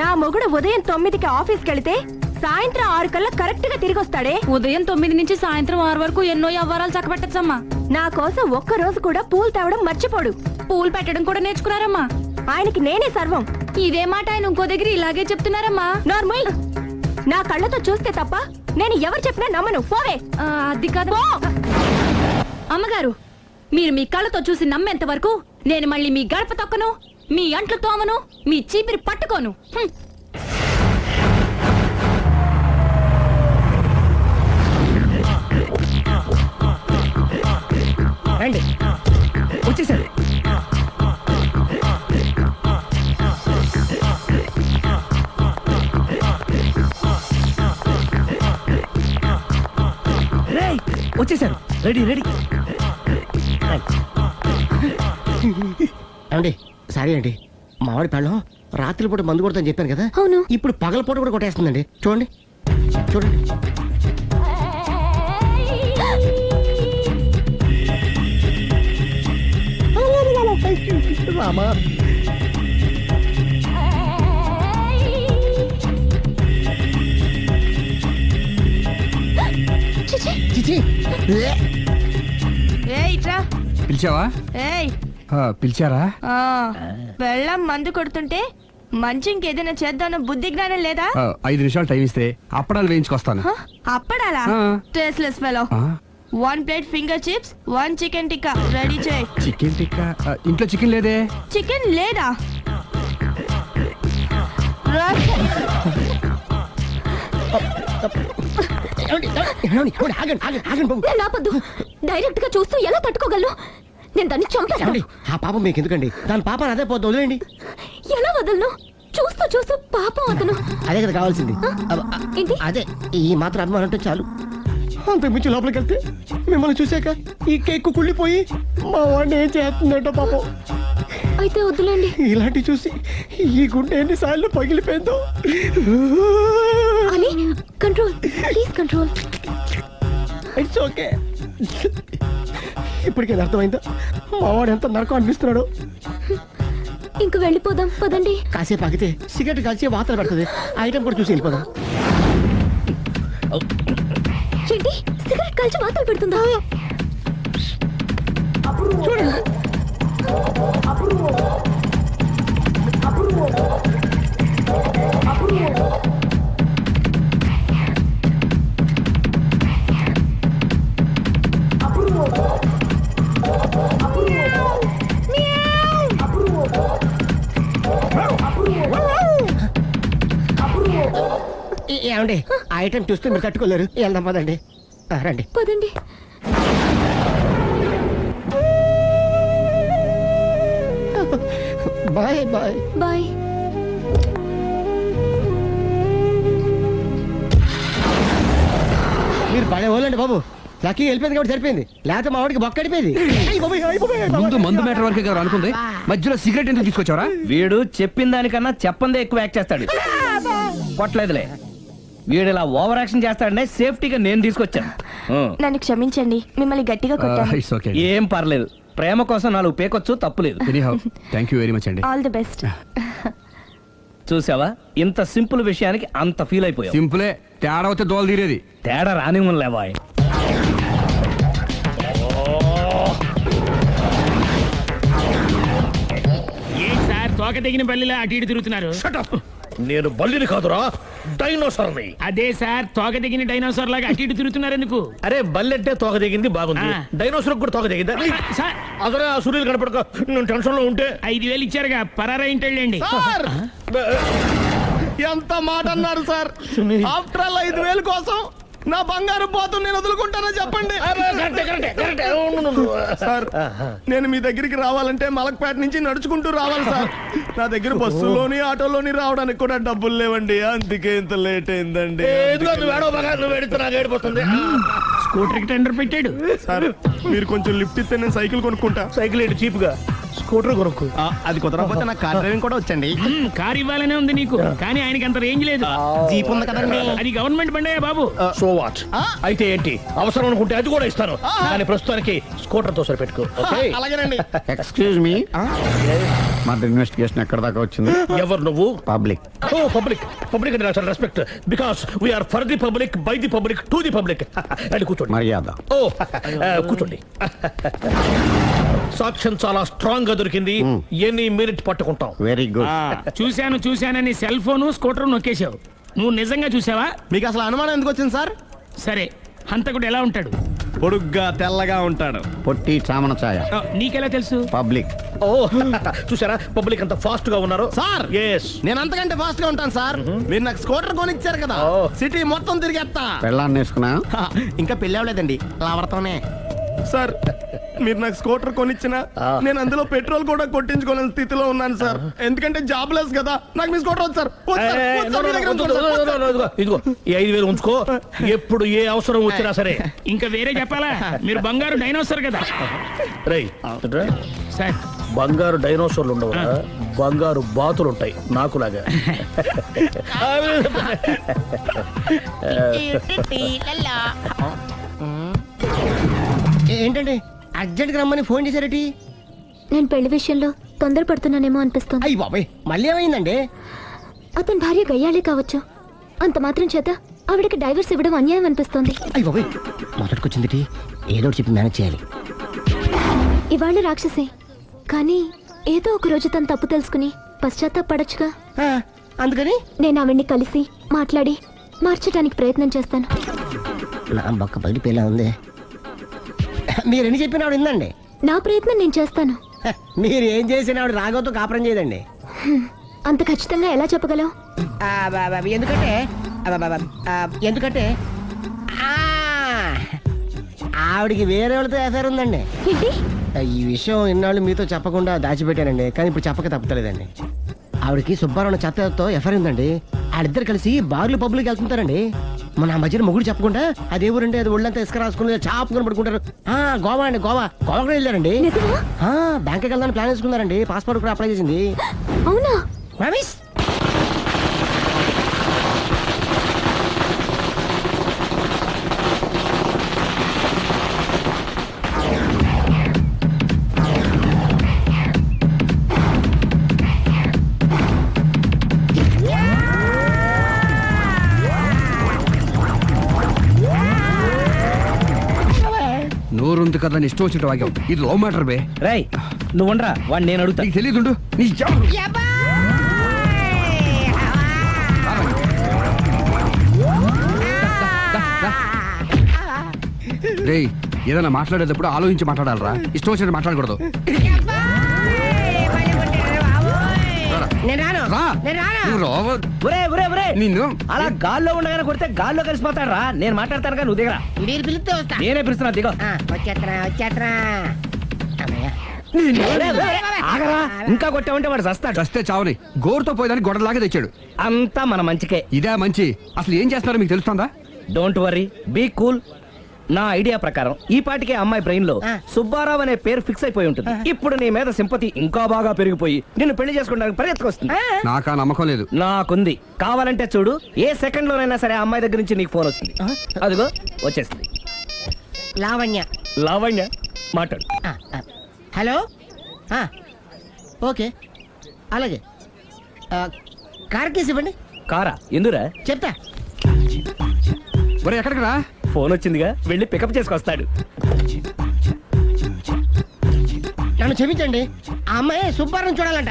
నా మొగుడు ఉదయం 9కి ఆఫీస్కి వెళితే సాయంత్రం 6 కల్లా కరెక్ట్ గా తిరిగి వస్తాడే. ఉదయం 9 నుంచి సాయంత్రం 6 వరకు ఎన్నో వ్యవహారాలు చక్కబెట్టచ్చమ్మా. నా కోసం ఒక్క రోజు కూడా పూలు తేవడం మర్చిపోడు. పూలు పెట్టడం కూడా నేర్చుకున్నారమ్మా. ఆయనకి నేనే సర్వం. ఇదే మాట ఆయన ఇంకో దగ్గర ఇలాగే చెప్తున్నారమ్మా. నార్మల్. నా కళ్ళతో చూస్తే తప్ప నేను ఎవరు చెప్పినా నమ్మను. పోవే. అది కాదు అమ్మగారు, మీరు మీ కళ్ళతో చూసి నమ్మేంత వరకు నేను మళ్ళీ మీ గడప తొక్కను, మీ అంట్లు తోమను, మీ చీపిరి పట్టుకోను. రండి, వచ్చేసారు. వచ్చేసారు. Ready ready. ఏమండి, సారీ అండి, మామిడి పళ్ళం రాత్రిపూట మందు కొడతాను చెప్పాను కదా. అవును. ఇప్పుడు పగలపూట కూడా కొట్టేస్తుందండి. చూడండి చూడండి. రామా, చిచి పిలిచావా? పిలిచారా? వెళ్ళం మందు కొడుతుంటే మంచి ఇంకేదైనా చేద్దాం బుద్ధి జ్ఞానం లేదా? 5 నిమిషాలు టైం ఇస్తే అప్పడాలు వేయించుకొస్తాను. అప్పడాలా? Tasteless fellow. 1 plate finger chips, 1 chicken tikka ready చేయి. చికెన్ టిక్కా? ఇంట్లో చికెన్ లేదే. చికెన్ లేదా? ఆపద్దు. డైరెక్ట్ గా చూస్తూ ఎలా తట్టుకోగలను? నేను దాన్ని చంపాను. ఆ పాపం మీకు ఎందుకండి? దాని పాప అదే పోతుంది, వదిలేండి. ఎలా వదలను? చూస్తూ చూస్తూ పాపం అతను. అదే కదా కావాల్సింది. ఏంటి? అదే ఈ మాత్రం అభిమానం అంటే చాలు. అంతకు మించి లోపలికి వెళ్తే మిమ్మల్ని చూసాక ఈ కేక్ కుళ్ళిపోయి మా వాడిని ఏం చేస్తుందంటో పాపం. అయితే వద్దులేండి. ఇలాంటి చూసి ఈ గుండె ఎన్నిసార్లు పగిలిపోయిందో. అని control, please control. It's okay. ఇప్పటికే అర్థమైందా మా వాడు ఎంత నరకం అనిపిస్తున్నాడు? ఇంక వెళ్ళిపోదాం పదండి. కాసేపు ఆగితే సిగరెట్ కలిసి వాతలు పెడుతుంది. ఐటమ్ కూడా చూసి వెళ్ళిపోదాం. ఏంటి సిగరెట్ కాల్చి వాతలు పెడుతుందా? చూడండి. ఏమండి ఆ ఐటమ్ చూస్తే మీరు తట్టుకోలేరు. వెళ్దాం పదండి. రండి పదండి. Bye bye bye. మీరు పడే వాళ్ళండి బాబు. లక్కీ వెళ్ళిపోయింది కాబట్టి సరిపోయింది, లేకపోతే మా వాడికి బొక్క అడిపోయింది. ముందు మందు మ్యాటర్ వరకే కదా అనుకుంది, మధ్యలో సిగరెట్ ఎందుకు తీసుకొచ్చావరా? వీడు చెప్పిన దానికన్నా చెప్పందే ఎక్కువ యాక్ట్ చేస్తాడు. కొట్టలేదులే, వీడు ఇలా ఓవర్ యాక్షన్ చేస్తాడనే సేఫ్టీగా నేను తీసుకొచ్చాను. నన్ను క్షమించండి, మిమ్మల్ని గట్టిగా కొట్టాను. It's okay. ఏం పర్లేదు, ప్రేమ కోసం 4 పేకొచ్చు, తప్పులేదు. థ్యాంక్ యూ వెరీ మచ్ అండి. All the best. చూసావా, ఇంత సింపుల్ విషయానికి అంత ఫీల్ అయిపోయావు. సింపులే, తేడా అవుతే దోలు తీరేది. తేడా రాని లేవాయ్. ఏం సార్ తోక తెగిన బల్లిలా అటు ఇటు తిరుగుతున్నారు? నేను బల్లిని కాదురా, డైనోసార్ని. అదే సార్ తోక తెగిన డైనోసార్ లాగా అటు ఇటు తిరుగుతున్నారు ఎందుకు? అరే బల్లెట్టే తోక దిగింది బాగుంది, డైనోసార్ కూడా తోక దిగిందా? అదరే ఆ సూర్యులు కనపడక నేను టెన్షన్ లో ఉంటే 5,000 ఇచ్చారుగా, పరారా ఇంటండి. ఎంత మాట అన్నారు సార్? ఆఫ్టర్ ఆల్ 5,000 కోసం నా బంగారు పోతు నేను వదులుకుంటానో చెప్పండి సార్. నేను మీ దగ్గరికి రావాలంటే మలక్పేట నుంచి నడుచుకుంటూ రావాలి సార్. నా దగ్గర బస్సులోని ఆటోలోని రావడానికి కూడా డబ్బులు లేవండి, అందుకే ఇంత లేట్ అయిందండి. స్కూటర్ కి టెండర్ పెట్టాడు సార్. మీరు కొంచెం లిఫ్ట్ ఇస్తే నేను సైకిల్ కొనుక్కుంటా. సైకిల్ ఏంటి చీప్ గా, స్కూటర్ కొనుక్కు. అది కుదరకపోతే నాకు కార్ డ్రైవింగ్ కూడా వచ్చండి. కార్ ఇవ్వాలనే ఉంది నీకు, కానీ ఆయనకి అంత రేంజ్ లేదు. జీప్ ఉంది కదండి. అది గవర్నమెంట్ బండయా బాబు. So what? అయితే ఏంటి, అవసరం అనుకుంటే అది కూడా ఇస్తాను, కానీ ప్రస్తుతానికి స్కూటర్ తో సరిపెట్టుకో. అలాగేనండి. ఎక్స్క్యూజ్ మీ, మన ఇన్వెస్టిగేషన్ ఎక్కడ దాకా వచ్చింది? ఎవరు నువ్వు? పబ్లిక్. ఓ పబ్లిక్. పబ్లిక్ అంటే నాకు respect, because we are for the public, by the public, to the public. అది కూర్చోండి. మర్యాద. ఓ కూర్చోండి. సాక్ష్యం చాలా స్ట్రాంగ్ గా దొరికింది, ఎన్ని మినిట్ పట్టుకుంటాం. Very good. చూశానని సెల్ ఫోన్ స్కూటర్ నొక్కేశావు. నువ్వు నిజంగా చూసావా? మీకు అసలు అనుమానం ఎందుకు వచ్చింది సార్? సరే, హంతకుడు ఎలా ఉంటాడు? పొడుగ్గా తెల్లగా ఉంటాడు. పొట్టి చామన ఛాయ. నీకెలా తెలుసు? పబ్లిక్. ఓ చూసారా, పబ్లిక్ అంత ఫాస్ట్ గా ఉన్నారు సార్. ఎస్, నేను అంతకంటే ఫాస్ట్ గా ఉంటాను సార్. మీరు నాకు స్కూటర్ కొనిచ్చారు కదా, సిటీ మొత్తం తిరిగేస్తా. పెళ్ళాన్ని వేసుకున్నా? ఇంకా పెళ్లి అవ్వలేదండి, లావర్తోనే. సార్ మీరు నాకు స్కూటర్ కొనిచ్చిన నేను అందులో పెట్రోల్ కూడా కొట్టించుకోలేని స్థితిలో ఉన్నాను సార్. ఎందుకంటే జాబ్ లెస్ కదా, నాకు మీ స్కూటర్ వద్దు సార్. ఇదిగో ఈ 5,000 ఉంచుకో, ఎప్పుడు ఏ అవసరం వచ్చినా సరే. ఇంకా వేరే చెప్పాలా? మీరు బంగారు డైనోసార్ కదా. రై సార్, బంగారు డైనోసార్లు ఉండవు, బంగారు బాతులు ఉంటాయి నాకులాగా. ఏంటండి అర్జెంట్ గా రమ్మని ఫోన్ చేశారటి? నేను పెళ్లి విషయంలో తొందరపడుతున్నానేమో అనిపిస్తుంది. అయ్యి బాబాయ్, మళ్ళీ ఏమైందండి? అతని భార్య గయ్యాలే కావచ్చు, అంత మాత్రం చేత ఆవిడకి డైవర్స్ ఇవ్వడం అన్యాయం అనిపిస్తోంది. అయ్యి బాబాయ్, మొదటికొచ్చింది ఏదో చెప్పి మేనేజ్ చేయాలి. ఇవాళ రాక్షసే కానీ ఏదో ఒక రోజు తను తప్పు తెలుసుకుని పశ్చాత్తాపడొచ్చుగా. అందుకని నేను ఆవిడ్ని కలిసి మాట్లాడి మార్చడానికి ప్రయత్నం చేస్తాను. నా బొక్క పగిలిపోయేలా ఉంది. మీరు ఎన్ని చెప్పిన ఆవిడ ఇందండి. నా ప్రయత్నం నేను చేస్తాను. మీరు ఏం చేసిన ఆవిడ రాగోతో కాపురం చేయదండి. అంత ఖచ్చితంగా ఎలా చెప్పగలవు? ఎందుకంటే ఎందుకంటే ఆవిడికి వేరే వాళ్ళతో ఎఫైర్ ఉందండి. ఈ విషయం ఇన్నాళ్ళు మీతో చెప్పకుండా దాచిపెట్టానండి, కానీ ఇప్పుడు చెప్పక తప్పలేదండి. ఆవిడకి సుబ్బారావు చెత్తతో ఎఫైర్ ఉందండి. వాళ్ళిద్దరు కలిసి బార్లు పబ్లిక్ వెళ్తుంటారండి. మన ఆ మధ్యన మొగుడు చెప్పకుండా అదే ఊరండి, అది ఒళ్ళంతా ఇసుక రాసుకుని చాపుకొని పడుకుంటారు. గోవా అండి, గోవా కూడా వెళ్ళారండి. బ్యాంక్కి వెళ్దామని ప్లాన్ వేసుకున్నారండి. పాస్పోర్ట్ కూడా అప్లై చేసింది. అవునా? రమేష్ నోరుంది కదా ఇష్టం వచ్చినట్టు వాక్యం. ఇది లవ్ మ్యాటర్ బే. రై నువ్వు ఉండరా, వాడు నేను అడుగుతా. నీకు తెలియదుండు. రేయ్, ఏదైనా మాట్లాడేటప్పుడు ఆలోచించి మాట్లాడాలరా, ఇష్టం వచ్చినట్టు మాట్లాడకూడదు. నిన్ను అలా గాల్లో ఉండగానే కొడితే గాల్లో కలిసిపోతాడు రా. నేను మాట్లాడతాను కానీ నువ్వు దిగరా. మీరు పిలిస్తే వస్తా. నేనే పిలుస్తున్నా, దిగో. వచ్చేత్తరా ఆగరా, ఇంకా కొట్టామంటే వాడు చస్తాడు. చస్తే చావని గోరుతో పోయేదాన్ని గొడవలాగా తెచ్చాడు. అంతా మన మంచికే. ఇదే మంచి. అసలు ఏం చేస్తారో మీకు తెలుస్తుందా? Don't worry, be cool. నా ఐడియా ప్రకారం ఈ పాటికే అమ్మాయి బ్రెయిన్ లో సుబ్బారావు అనే పేరు ఫిక్స్ అయిపోయి ఉంటుంది. ఇప్పుడు నీ మీద సింపతి ఇంకా బాగా పెరిగిపోయి నిన్ను పెళ్లి చేసుకోవడానికి పరిగెత్తుకొస్తుంది. నాకా నమ్మకం లేదు. నాకుంది. కావాలంటే చూడు, ఏ సెకండ్ లోనైనా సరే అమ్మాయి దగ్గర నుంచి నీకు ఫోన్ వస్తుంది. అదిగో వచ్చేస్తుంది. లావణ్య. లావణ్య మాట్లాడు. హలో. ఓకే అలాగే. కార్ కేసు ఇవ్వండి. కారా? ఎందురా? చెప్తా. ఎక్కడికి రా? ఫోన్ వచ్చిందిగా, వెళ్ళి పికప్ చేసుకొస్తాడు. నన్ను క్షమించండి, ఆ అమ్మాయి సుబ్బారావు చూడాలంట.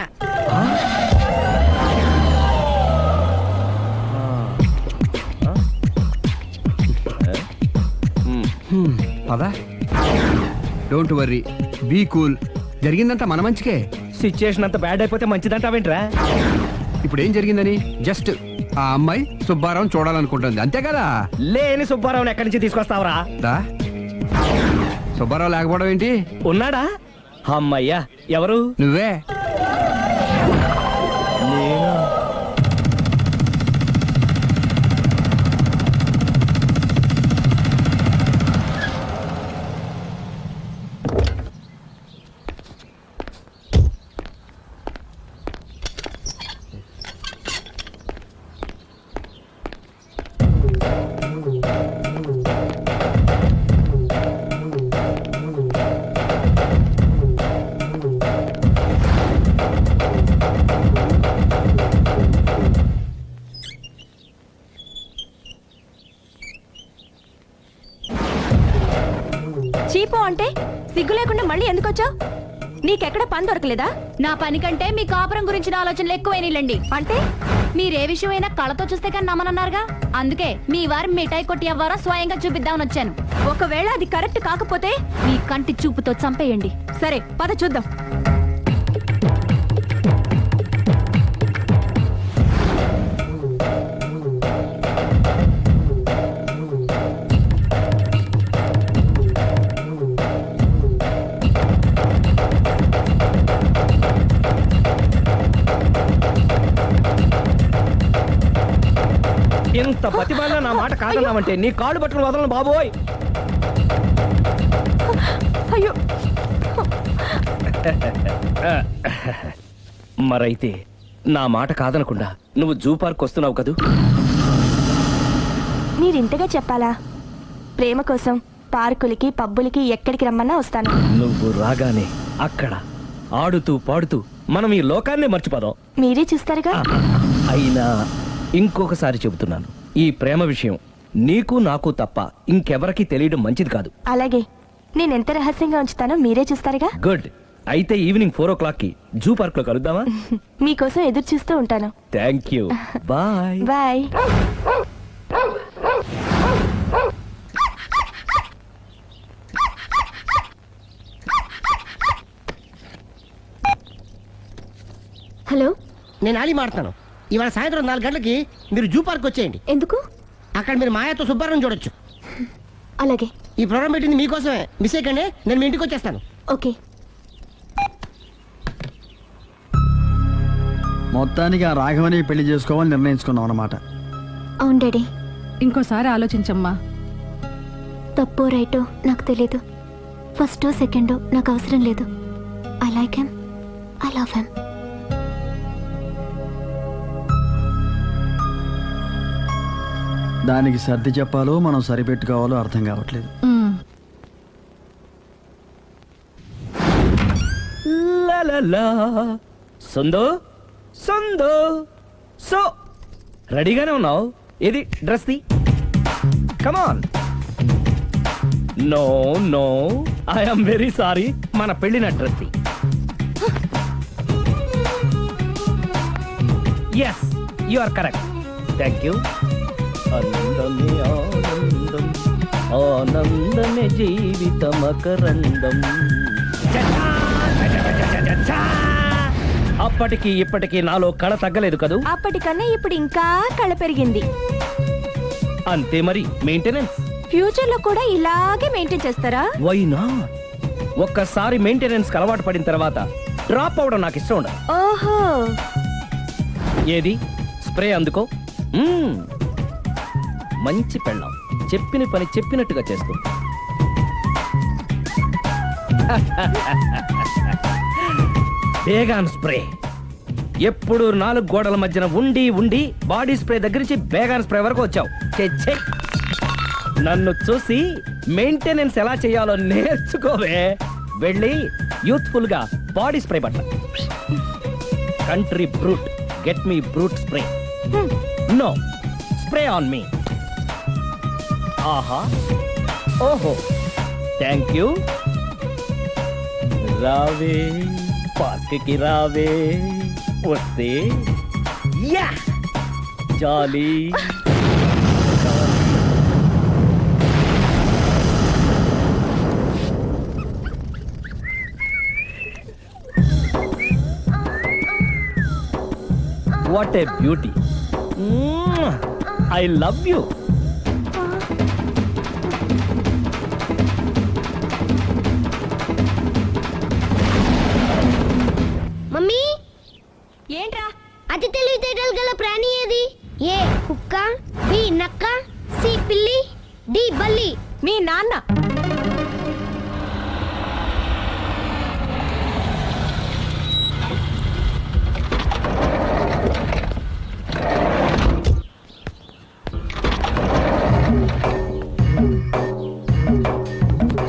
పదా. Don't worry, be cool. జరిగిందంతా మన మంచికే. సిచ్యుయేషన్ అంతా బ్యాడ్ అయిపోతే మంచిదంటావేంట్రా? ఇప్పుడు ఏం జరిగిందని జస్ట్ ఆ అమ్మాయి సుబ్బారావు చూడాలనుకుంటుంది, అంతే కదా. లేని సుబ్బారావుని ఎక్కడి నుంచి తీసుకొస్తావరా? సుబ్బారావు లేకపోవడం ఏంటి? ఉన్నాడా? అమ్మయ్యా. ఎవరు? నువ్వే. చీపో అంటే సిగ్గు లేకుండా మళ్ళీ ఎందుకు వచ్చావు? నీకెక్కడ పని దొరకలేదా? నా పని కంటే మీ కాపురం గురించిన ఆలోచనలు ఎక్కువైనాయిలండి. అంటే మీరే విషయమైనా కళ్ళతో చూస్తే కానీ నమ్మనన్నారుగా, అందుకే మీ వారి మిఠాయి కొట్టి అవ్వారా స్వయంగా చూపిద్దామని వచ్చాను. ఒకవేళ అది కరెక్ట్ కాకపోతే మీ కంటి చూపుతో చంపేయండి. సరే పద చూద్దాం. ఇంత బతిమాలినా నా మాట కాదన్నామంటే నీ కాళ్ళు పట్టుకుని వదలను బాబోయ్. అయ్యో. మరైతే నా మాట కాదనకుండా నువ్వు జూ పార్క్ వస్తున్నావు కదూ? మీరింతగా చెప్పాలా? ప్రేమ కోసం పార్కులకి పబ్బులకి ఎక్కడికి రమ్మన్నా వస్తాను. నువ్వు రాగానే అక్కడ ఆడుతూ పాడుతూ మనం ఈ లోకాన్ని మర్చిపోదాం. మీరే చూస్తారుగా. అయినా ఇంకొకసారి చెబుతున్నాను, ఈ ప్రేమ విషయం నీకు నాకు తప్ప ఇంకెవరికి తెలియడం మంచిది కాదు. అలాగే నేను ఎంత రహస్యంగా ఉంచుతానో మీరే చూస్తారుగా. గుడ్. అయితే ఈవినింగ్ 4 o'clock కి జూ పార్క్ లో కలుద్దామా? మీకోసం ఎదురు చూస్తూ ఉంటాను. Thank you. Bye bye. Hello, నేను ఆలి మాడుతున్నాను. ఇవాళ సాయంత్రం 4 గంటలకి మీరు జూ పార్క్ వచ్చేయండి. ఎందుకు? అక్కడ మీరు మాయాతో సుబ్బారావు చూడొచ్చు. అలాగే. ఈ ప్రోగ్రామ్ పెట్టింది మీకోసమే. మిస్ అయ్యకండి, నేను మీ ఇంటికి వచ్చేస్తాను. ఓకే. మొత్తానికి ఆ రాఘవని పెళ్లి చేసుకోవాలని నిర్ణయించుకున్నాం అన్నమాట. అవును డాడీ. ఇంకోసారి ఆలోచించమ్మా. తప్పో రైటో నాకు తెలీదు. ఫస్టో సెకండో నాకు అవసరం లేదు. I like him, I love him. దానికి సర్ది చెప్పాలో మనం సరిపెట్టుకోవాలో అర్థం కావట్లేదు. సందో సందో సో రెడీగానే ఉన్నావు? ఏది డ్రెస్ ది? Come on. No no, I'm very sorry. మన పెళ్ళిన డ్రెస్ ది. Yes, you are correct. Thank you. ఆనందమే ఆనందం, ఆనందమే జీవితమకరందం. అప్పటికి ఇప్పటికి నాలో కళ తగ్గలేదు కదూ? అప్పటికన్నా ఇప్పుడు ఇంకా కళ పెరిగింది. అంతే మరి. మెయింటెనెన్స్ ఫ్యూచర్ లో కూడా ఇలాగే మెయింటైన్ చేస్తారా? Why not? ఒక్కసారి మెయింటెనెన్స్ అలవాటు పడిన తర్వాత డ్రాప్ అవడం నాకు ఇష్టం ఉండదు. ఓహో. ఏది స్ప్రే అందుకో. మంచి పెళ్ళాం, చెప్పిన పని చెప్పినట్టుగా చేస్తూ. Baygon spray. ఎప్పుడు 4 గోడల మధ్యన ఉండి ఉండి బాడీ స్ప్రే దగ్గర నుంచి బేగాన్ స్ప్రే వరకు వచ్చావు. ఛే, నన్ను చూసి మెయింటెనెన్స్ ఎలా చేయాలో నేర్చుకోవే. వెళ్ళి యూత్ఫుల్ గా బాడీ స్ప్రే పట్ల. Country Brut, get me Brut spray. No, spray on me. ఆహా, ఓహో, థ్యాంక్ యూ. రావే పార్క్ కి రావే, వస్తే యా jolly. What a beauty. I love you. Mummy, ఏంట్రా? అతి తెలివితేటలు గల ప్రాణి ఏది? ఏ కుక్క, బి నక్క, సి పిల్లి, డి బల్లి. మీ నాన్న.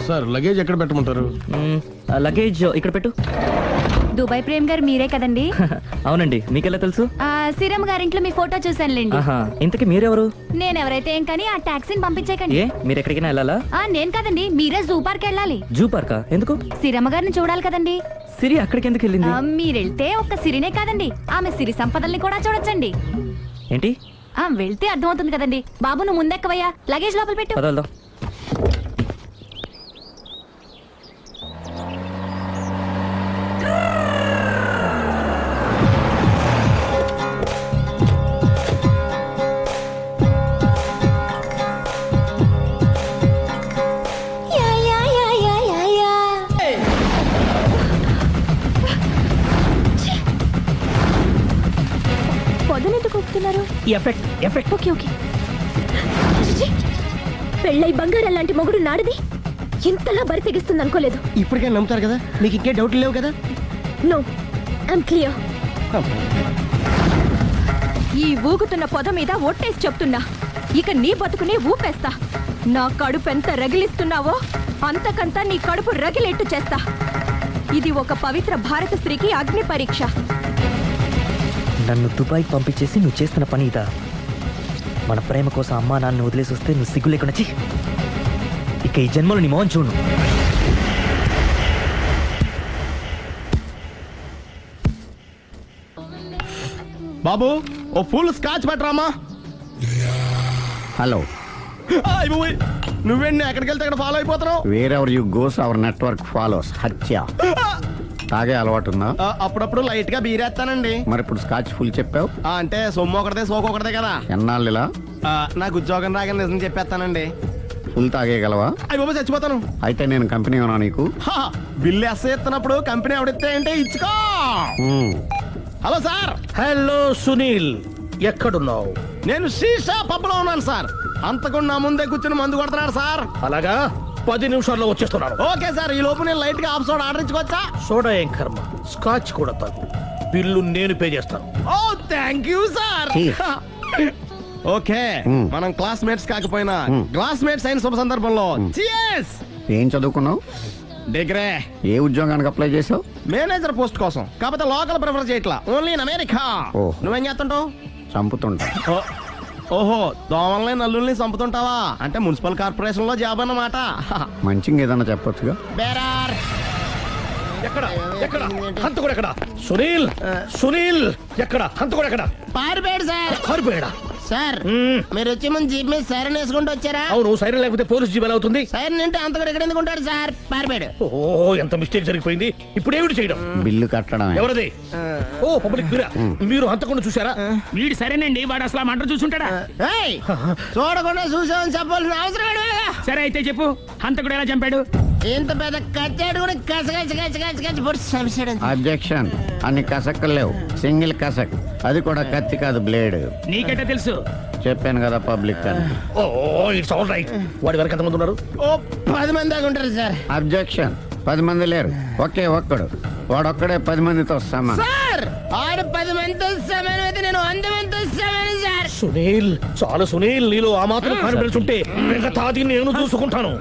సార్, లగేజ్ ఎక్కడ పెట్టమంటారు? లగేజ్ ఇక్కడ పెట్టు. దుబాయ్ ప్రేమ్ గారు మీరే కదండి? అవునండి. మీకెలా తెలుసు? సిరమ్ గారింట్లో మీ ఫోటో చూసానులేండి. ఇంతకీ మీరెవరు? నేనెవరైతే ఏం కానీ ఆ టాక్సీని పంపించేకండి. ఏ, మీరు ఎక్కడికైనా వెళ్ళాలా? నేను కదండి, మీరే జూ పార్క్ వెళ్ళాలి. జూ పార్కా? ఎందుకు? సిరమ్మ గారిని చూడాలి కదండి. సిరి అక్కడికి ఎందుకు వెళ్ళింది? మీరెళ్తే ఒక్క సిరినే కాదండి, ఆమె సిరి సంపదల్ని కూడా చూడొచ్చండి. ఏంటి? వెళ్తే అర్థమవుతుంది కదండి. బాబు నువ్వు ముందెక్కవయ్యా, లగేజ్ లోపల పెట్టు. పదవల్దాం. పొదనెందుకు కూపుతున్నారు? ఎఫెక్ట్. Okay okay. పెళ్ళై బంగారం లాంటి మొగుడు నాడిది ఇంతలా బరి తెగిస్తుంది అనుకోలేదు. ఇప్పటికే నమ్ముతారు కదా, మీకు ఇంకే డౌట్లు లేవు కదా? No, I'm clear. ఈ ఊగుతున్న పొద మీద ఒట్టేసి చెప్తున్నా, ఇక నీ బతుకునే ఊపేస్తా. నా కడుపు ఎంత రగిలిస్తున్నావో అంతకంతా నీ కడుపు రగిలేట్టు చేస్తా. ఇది ఒక పవిత్ర భారత స్త్రీకి అగ్ని పరీక్ష. నన్ను దుబాయ్ పంపించేసి నువ్వు చేస్తున్న పని ఇదా? మన ప్రేమ కోసం అమ్మా నాన్నని వదిలేసి వస్తే నువ్వు సిగ్గు లేకుండా ఇక ఈ జన్మలో నీ మోహన్ చూడు. బాబు ఓ ఫుల్ స్కాచ్ పెట్టరామా. హలో, నువ్వేండి ఎక్కడికి వెళ్తే అక్కడ ఫాలో అయిపోతున్నావు? Wherever you goes our network follows. హత్య. తాగే అలవాటు ఉందా? అప్పుడప్పుడు లైట్ గా బీరేస్తానండి. మరి ఇప్పుడు స్కాచ్ ఫుల్ చెప్పావు అంటే సొమ్ము ఒకటిదే సోకు ఒకటిదే కదా. ఎన్నాళ్ళు ఇలా? నాకు ఉద్యోగం రాగానే నిజం చెప్పేస్తానండి. ఫుల్ తాగేయగలవా? అయ్యి బాబు చచ్చిపోతాను. అయితే నేను కంపెనీ ఉన్నా నీకు. బిల్లు ఎస్ఐ ఎత్తినప్పుడు కంపెనీ ఎవడిస్తే అంటే ఇచ్చుకో. Hello sir. హలో సునీల్, ఎక్కడున్నావు? నేను శీషా పబ్లో ఉన్నాను సార్. అంతకుండా నా ముందే కూర్చుని మందు కొడుతున్నాడు సార్. అలాగా, 10 నిమిషాల్లో వచ్చేస్తున్నాను. Okay sir. ఈ లోపు నేను లైట్ గా ఆఫ్ సోడా ఆర్డర్ ఇచ్చుకోవచ్చా? సోడా ఏం కర్మ, స్కాచ్ కూడా తాగు. బిల్లు నేను పే చేస్తాను. ఓ థ్యాంక్ యూ సార్. ఓకే, మనం క్లాస్మేట్స్ కాకపోయినా క్లాస్మేట్స్ అయిన శుభ సందర్భంలో cheers. ఏం చదువుకున్నావు? డిగ్రీ. ఏ ఉద్యోగానికి అప్లై చేసావు? మేనేజర్ పోస్ట్ కోసం. కాకపోతే లోకల్ ప్రిఫర్ చేయట్లా, ఓన్లీ ఇన్ అమెరికా. నువ్వేం చేస్తుంటావు? చంపుతుంటా. ఓహో, దోమల్ని నల్లుల్ని చంపుతుంటావా? అంటే మున్సిపల్ కార్పొరేషన్ లో జాబ్ అన్నమాట. మంచిగా ఏదన్నా చెప్పొచ్చుగా. బేరార్. ఎక్కడ ఎక్కడ హంతకుడు ఎక్కడ? సునీల్, సునీల్ ఎక్కడ? హంతకుడు ఎక్కడ? పారిపోయాడు సార్. పారిపోయాడా? సార్ మీరు వచ్చే ముందు జీప్ మీద సైరన్ వేసుకుంటూ వచ్చారా? అవును, సైరన్ లేకపోతే పోలీస్ జీబ్ ఎలా అవుతుంది? సైరన్ అంటే అంతకుడు ఎక్కడ ఎందుకు ఉంటాడు సార్? పారిపోయాడు. ఓ, ఎంత మిస్టేక్ జరిగిపోయింది. ఇప్పుడు ఏమిటి చేయడం? బిల్లు కట్టడం. ఎవరది? ఓ, పబ్లిక్ మీరా? మీరు హంతకుండా చూసారా? వీడు సరేనండి, వాడు అసలు ఆ మంట చూసుంటాడా? చూడకుండా చూసామని చెప్పాల్సిన అవసరం లేదు. సరే అయితే చెప్పు, హంతకుడు ఎలా చంపాడు? ఇంత పెద్ద కచ్చాడు కూడా కసగచ్చి పొడి సమస్యడు. అబ్జెక్షన్. అన్ని కసక్కులు లేవు, సింగిల్ కసక్. అది కూడా కత్తి కాదు, బ్లేడ్. నీకెట్టా తెలుసు? చెప్పాను కదా పబ్లిక్ అని. ఓ, ఇట్స్ ఆల్ రైట్. వాడి వరకు ఎంతమంది ఉన్నారు? ఓ 10 మంది దాకా ఉంటారు సార్. అబ్జెక్షన్. 10 మంది లేరు, ఒకే ఒక్కడు. వాడొక్కడే 10 మందితో సమానం. సార్ ఆడు 10 మందితో సమానం అయితే నేను 100 మందితో సమానం సార్. సునీల్, చాలు సునీల్, నీలో ఆ మాత్రం కాన్ఫిడెన్స్ ఉంటే మిగతాది నేను చూసుకుంటాను.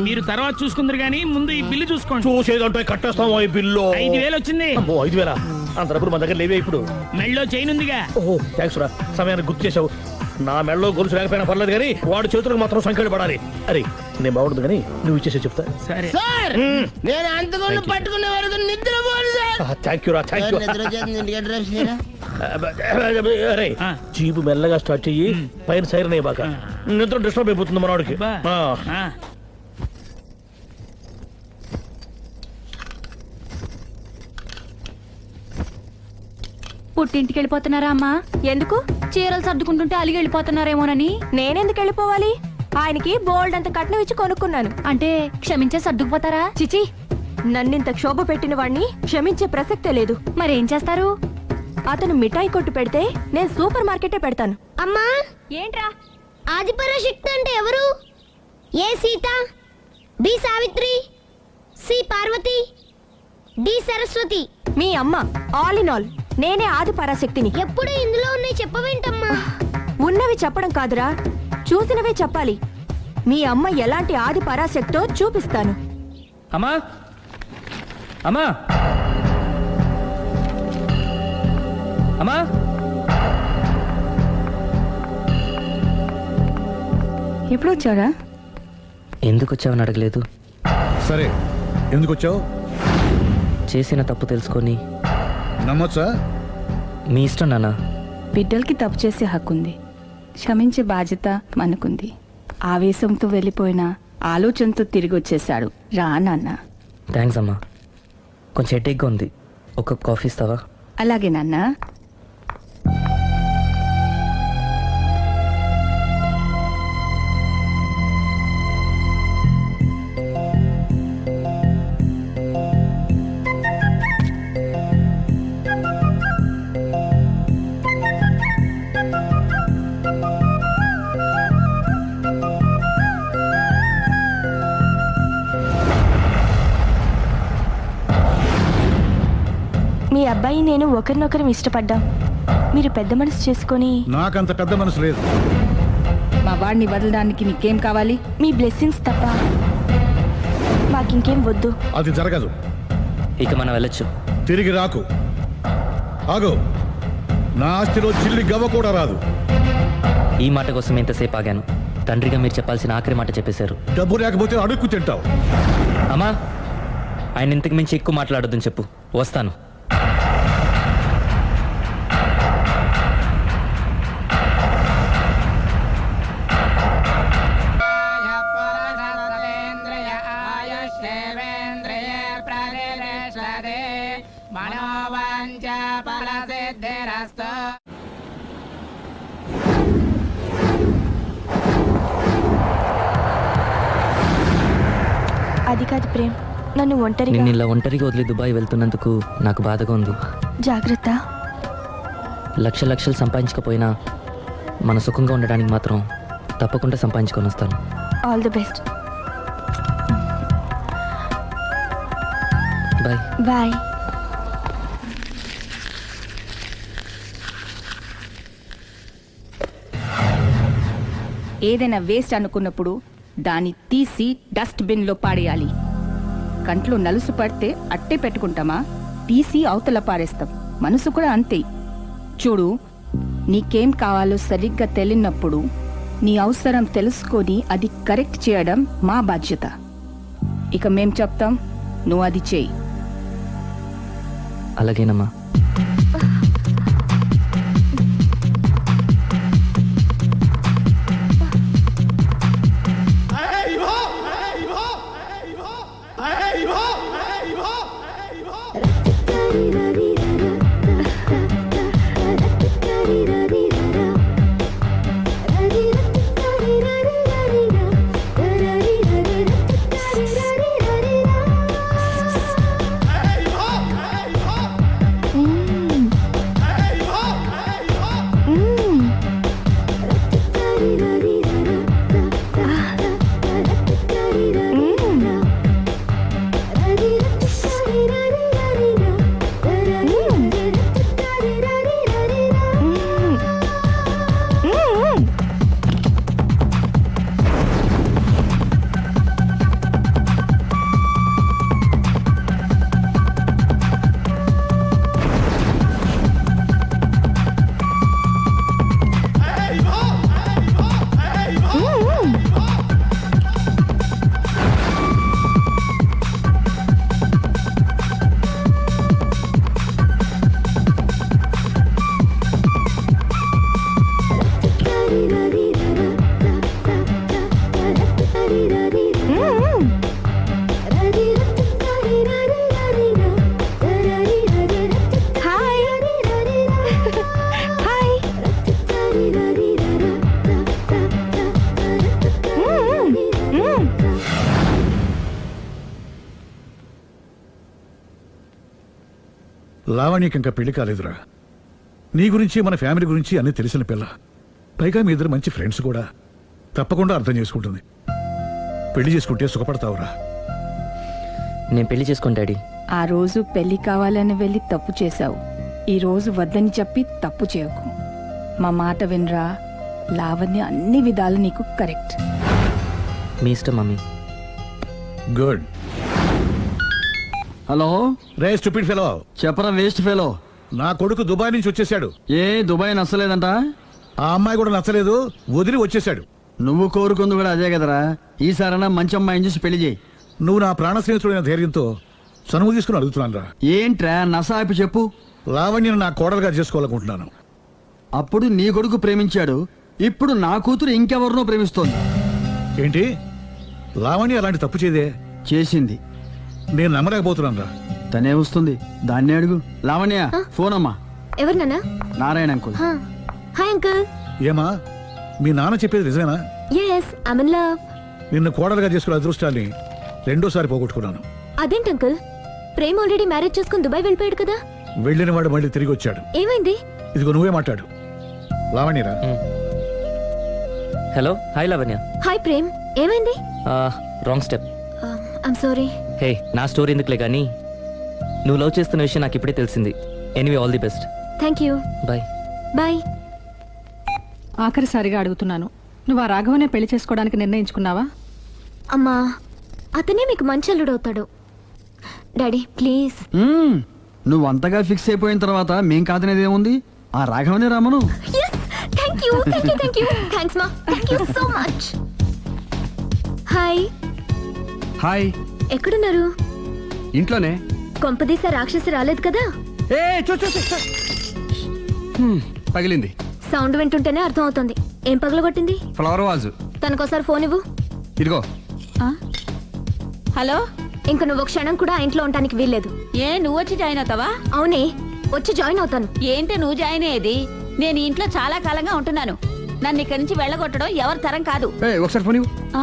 మీరు తర్వాత చూసుకుందరు గానీ ముందు ఈ బిల్లు చూసుకోండి. చూసేదంటే కట్టేస్తాం. ఈ బిల్లు 5,000 వచ్చింది. 5,000? అంత డబ్బులు మన దగ్గర లేవే ఇప్పుడు. మెళ్ళో చైన్ ఉందిగా. ఓహో, థ్యాంక్స్ రా, సమయానికి గుర్తు చేసావు. నా మెడలో గొలుసు లేకపోయినా పర్లేదు కానీ వాడు చేతులకు మాత్రం సంఖ్యలు పడాలి. అరే, నేను బాగుంటుంది కానీ నువ్వు ఇచ్చేసే చెప్తా. సరే సార్, నేను అంతకుండా పట్టుకునే వరకు నిద్రపోను సార్. థ్యాంక్ యూ రా, థ్యాంక్ యూ. అరే, జీబు మెల్లగా స్టార్ట్ చెయ్యి, పైన సైరన్ అయ్యి బాగా. నిద్ర డిస్టర్బ్ అయిపోతుంది మనవాడికి. పుట్టింటికి వెళ్ళిపోతున్నారా అమ్మా? ఎందుకు? చీరలు సర్దుకుంటుంటే అలిగి వెళ్ళిపోతున్నారేమోనని. నేనెందుకు వెళ్ళిపోవాలి? ఆయనకి బోల్డ్ అంత కట్నం ఇచ్చి కొనుక్కున్నాను. అంటే క్షమించే సర్దుకుపోతారా? చిచి, నన్నింత క్షోభ పెట్టిన వాణ్ణి క్షమించే ప్రసక్తే లేదు. మరేం చేస్తారు? అతను మిఠాయి కొట్టు పెడితే నేను సూపర్ మార్కెటే పెడతాను. అమ్మా, ఏంట్రా? ఆదిపరాశక్తి అంటే ఎవరు? A Sita, B Savitri, C Parvati, D Saraswati. మీ అమ్మ. ఆల్ ఇన్ ఆల్ నేనే ఆది పరాశక్తిని. ఎప్పుడు ఇందులో ఉన్నాయి చెప్పవేంటమ్మా? ఉన్నవి చెప్పడం కాదురా, చూసినవే చెప్పాలి. మీ అమ్మ ఎలాంటి ఆది పరాశక్తో చూపిస్తాను. అమ్మా, అమ్మా, అమ్మా. ఎప్పుడు వచ్చారా? ఎందుకు వచ్చావని అడగలేదు. సరే, ఎందుకు వచ్చావు? చేసిన తప్పు తెలుసుకొని. నమ్మొచ్చా? మీ ఇష్టం నాన్న. బిడ్డలకి తప్పు చేసే హక్కు ఉంది, క్షమించే బాధ్యత మనకుంది. ఆవేశంతో వెళ్ళిపోయిన ఆలోచనతో తిరిగి వచ్చేశాడు. రా నాన్న. థ్యాంక్స్ అమ్మా. కొంచెం హెడేక్గా ఉంది, ఒక కాఫీ ఇస్తావా? అలాగే నాన్న. మీ అబ్బాయి నేను ఒకరినొకరం ఇష్టపడ్డాం. మీరు పెద్ద మనసు చేసుకొని. నాకంత పెద్ద మనసు లేదు. మా వాడిని వదలడానికి నీకేం కావాలి? మీ బ్లెస్సింగ్స్ తప్ప మాకింకేం వద్దు. అది జరగదు. ఇక మనం వెళ్ళొచ్చు. తిరిగి రాకు. ఆగు. నా ఆస్తిలో చిల్లి గవ్వ కూడా రాదు. ఈ మాట కోసం ఎంతసేపు ఆగాను. తండ్రిగా మీరు చెప్పాల్సిన ఆఖరి మాట చెప్పేశారు. డబ్బు లేకపోతే అడుక్కు తింటావు. అమ్మా, ఆయన ఇంతకు మించి ఎక్కువ మాట్లాడొద్దని చెప్పు. వస్తాను. వదదే మనోవాంఛ ఫలసిద్ధిరస్తు. అది కాదు ప్రేమ్, నన్ను ఒంటరిగా నిన్ను ఇలా ఒంటరిగా వదిలి దుబాయ్ వెళ్తున్నందుకు నాకు బాధగా ఉంది. జాగ్రత్త. లక్షలు సంపాదించకపోయినా మన సుఖంగా ఉండడానికి మాత్రం తప్పకుండా సంపాదించుకొని వస్తాను. All the best. Bye. Bye. ఏదైనా వేస్ట్ అనుకున్నప్పుడు దాన్ని తీసి డస్ట్ బిన్ లో పాడేయాలి. కంట్లో నలుసు పడితే అట్టే పెట్టుకుంటామా, తీసి అవతల పారేస్తాం. మనసు కూడా అంతే. చూడు, నీకేం కావాలో సరిగ్గా తెలియనప్పుడు నీ అవసరం తెలుసుకొని అది కరెక్ట్ చేయడం మా బాధ్యత. ఇక మేం చెప్తాం, నువ్వు అది చేయి. అలాగేనమ్మా. లావణ్యకి ఇంకా పెళ్లి కాలేదురా. నీ గురించి మన ఫ్యామిలీ గురించి అన్నీ తెలిసిన పిల్ల. పైగా మీ ఇద్దరు మంచి ఫ్రెండ్స్ కూడా. తప్పకుండా అర్థం చేసుకుంటుంది. పెళ్లి చేసుకుంటే సుఖపడతావురా. నేను పెళ్లి చేసుకోను డాడీ. ఆ రోజు పెళ్లి కావాలని వెళ్ళి తప్పు చేశావు. ఈ రోజు వద్దని చెప్పి తప్పు చేయకు. మా మాట వినరా. లావణ్య అన్ని విధాలు నీకు కరెక్ట్. మీ ఇష్టం మమ్మీ. గుడ్. హలో. రే స్టూపిడ్ ఫెలో. చెప్పరా వేస్ట్ ఫెలో. నా కొడుకు దుబాయ్ నుంచి వచ్చేసాడు. ఏ దుబాయ్ నచ్చలేదంట? ఆ అమ్మాయి కూడా నచ్చలేదు, వదిలి వచ్చేసాడు. నువ్వు కోరుకుంది కూడా అదే కదరా. ఈసారైనా మంచి అమ్మాయిని చూసి పెళ్లి చేయి. నువ్వు నా ప్రాణ స్నేహితుడైన ధైర్యంతో చనువు తీసుకుని అడుగుతున్నాను రా. ఏంట్రా నసాపి చెప్పు. లావణ్యను నా కోడలుగా చేసుకోవాలనుకుంటున్నాను. అప్పుడు నీ కొడుకు ప్రేమించాడు, ఇప్పుడు నా కూతురు ఇంకెవరినో ప్రేమిస్తోంది. ఏంటి? లావణ్య అలాంటి తప్పు చేయదే. చేసింది. నేను నమ్మలేకపోతున్నాను రా. తనే వస్తుంది, దాన్నే అడుగు. లావణ్య ఫోన్ అమ్మా. ఎవరు నాన్న? నారాయణ అంకుల్. Hi uncle. ఏమా, మీ నాన్న చెప్పేది నిజమేనా? yes I'm in love. నిన్ను కోడలుగా చేసుకునే అదృష్టాన్ని రెండోసారి పోగొట్టుకున్నాను. అదేంటి అంకుల్, ప్రేమ్ ఆల్రెడీ మ్యారేజ్ చేసుకుని దుబాయ్ వెళ్ళిపోయాడు కదా. వెళ్ళిన వాడు మళ్ళీ తిరిగి వచ్చాడు. ఏమైంది? ఇదిగో నువ్వే మాట్లాడు. లావణ్యరా. Hello. Hi Lavanya. Hi Prem, ఏమైంది? Wrong step. I'm sorry. Hey, నా స్టోరీ ఎందుకులే కానీ నువ్వు లవ్ చేస్తున్న విషయం నాకు ఇప్పుడే తెలిసింది. Anyway all the best. Thank you. Bye. Bye. ఆఖరిసారిగా అడుగుతున్నాను, నువ్వు ఆ రాఘవనే పెళ్లి చేసుకోవడానికి నిర్ణయించుకున్నావా? అమ్మా, అతనే మీకు మంచి అల్లుడవుతాడు. Daddy please. నువ్వు అంతగా ఫిక్స్ అయిపోయిన తర్వాత మేం కాదనేది ఏముంది? ఆ రాఘవనే రామను. Thank you thank you thank you. Thanks మా, thank you so much. Hi. Hi. ఎక్కడున్నారు? ఇంట్లోనే. కొంపదీస రాక్షసి రాలేదు కదా? పగిలింది. సౌండ్ వింటుంటేనే అర్థం అవుతుంది. ఏం పగలగొట్టింది? Flower vase. తనకోసారి ఫోన్ ఇవ్వు. ఇదిగో. హలో, ఇంక నువ్వు ఒక క్షణం కూడా ఆ ఇంట్లో ఉండడానికి వీల్లేదు. ఏ నువ్వు వచ్చి జాయిన్ అవుతావా? అవునే, వచ్చి జాయిన్ అవుతాను. ఏంటి నువ్వు జాయిన్ అయ్యేది? నేను ఈ ఇంట్లో చాలా కాలంగా ఉంటున్నాను. నన్ను ఇక్కడి నుంచి వెళ్ళగొట్టడం ఎవరి తరం కాదు. ఒకసారి ఫోన్ ఇవ్వు. ఆ?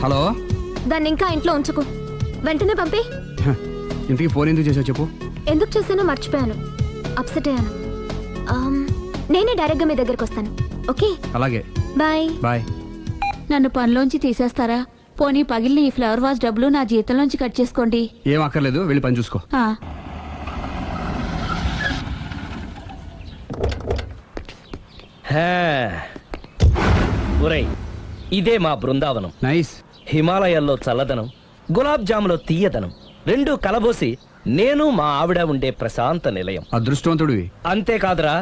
హలో. దాన్ని ఇంకా ఇంట్లో ఉంచుకు, వెంటనే పంపి. ఇంతకీ ఫోన్ ఎందుకు చేసావు చెప్పు. ఎందుకు చేశానో మర్చిపోయాను, అప్సెట్ అయ్యాను. నేనే డైరెక్ట్ గా మీ దగ్గరకు వస్తాను. ఓకే, అలాగే. బాయ్. బాయ్. నన్ను పనిలోంచి తీసేస్తారా? పోనీ పగిలిన ఈ ఫ్లవర్ వాజ్ డబ్బులు నా జీతంలోంచి కట్ చేసుకోండి. ఏం అక్కర్లేదు, వెళ్ళి పని చూసుకో. ఒరేయ్, ఇదే మా బృందావనం. నైస్. హిమాలయాల్లో చల్లదనం, గులాబ్ జాములో తీయదనం రెండూ కలబోసి నేను మా ఆవిడ ఉండే ప్రశాంత నిలయం. అదృష్టవంతుడివి. అంతేకాదురా,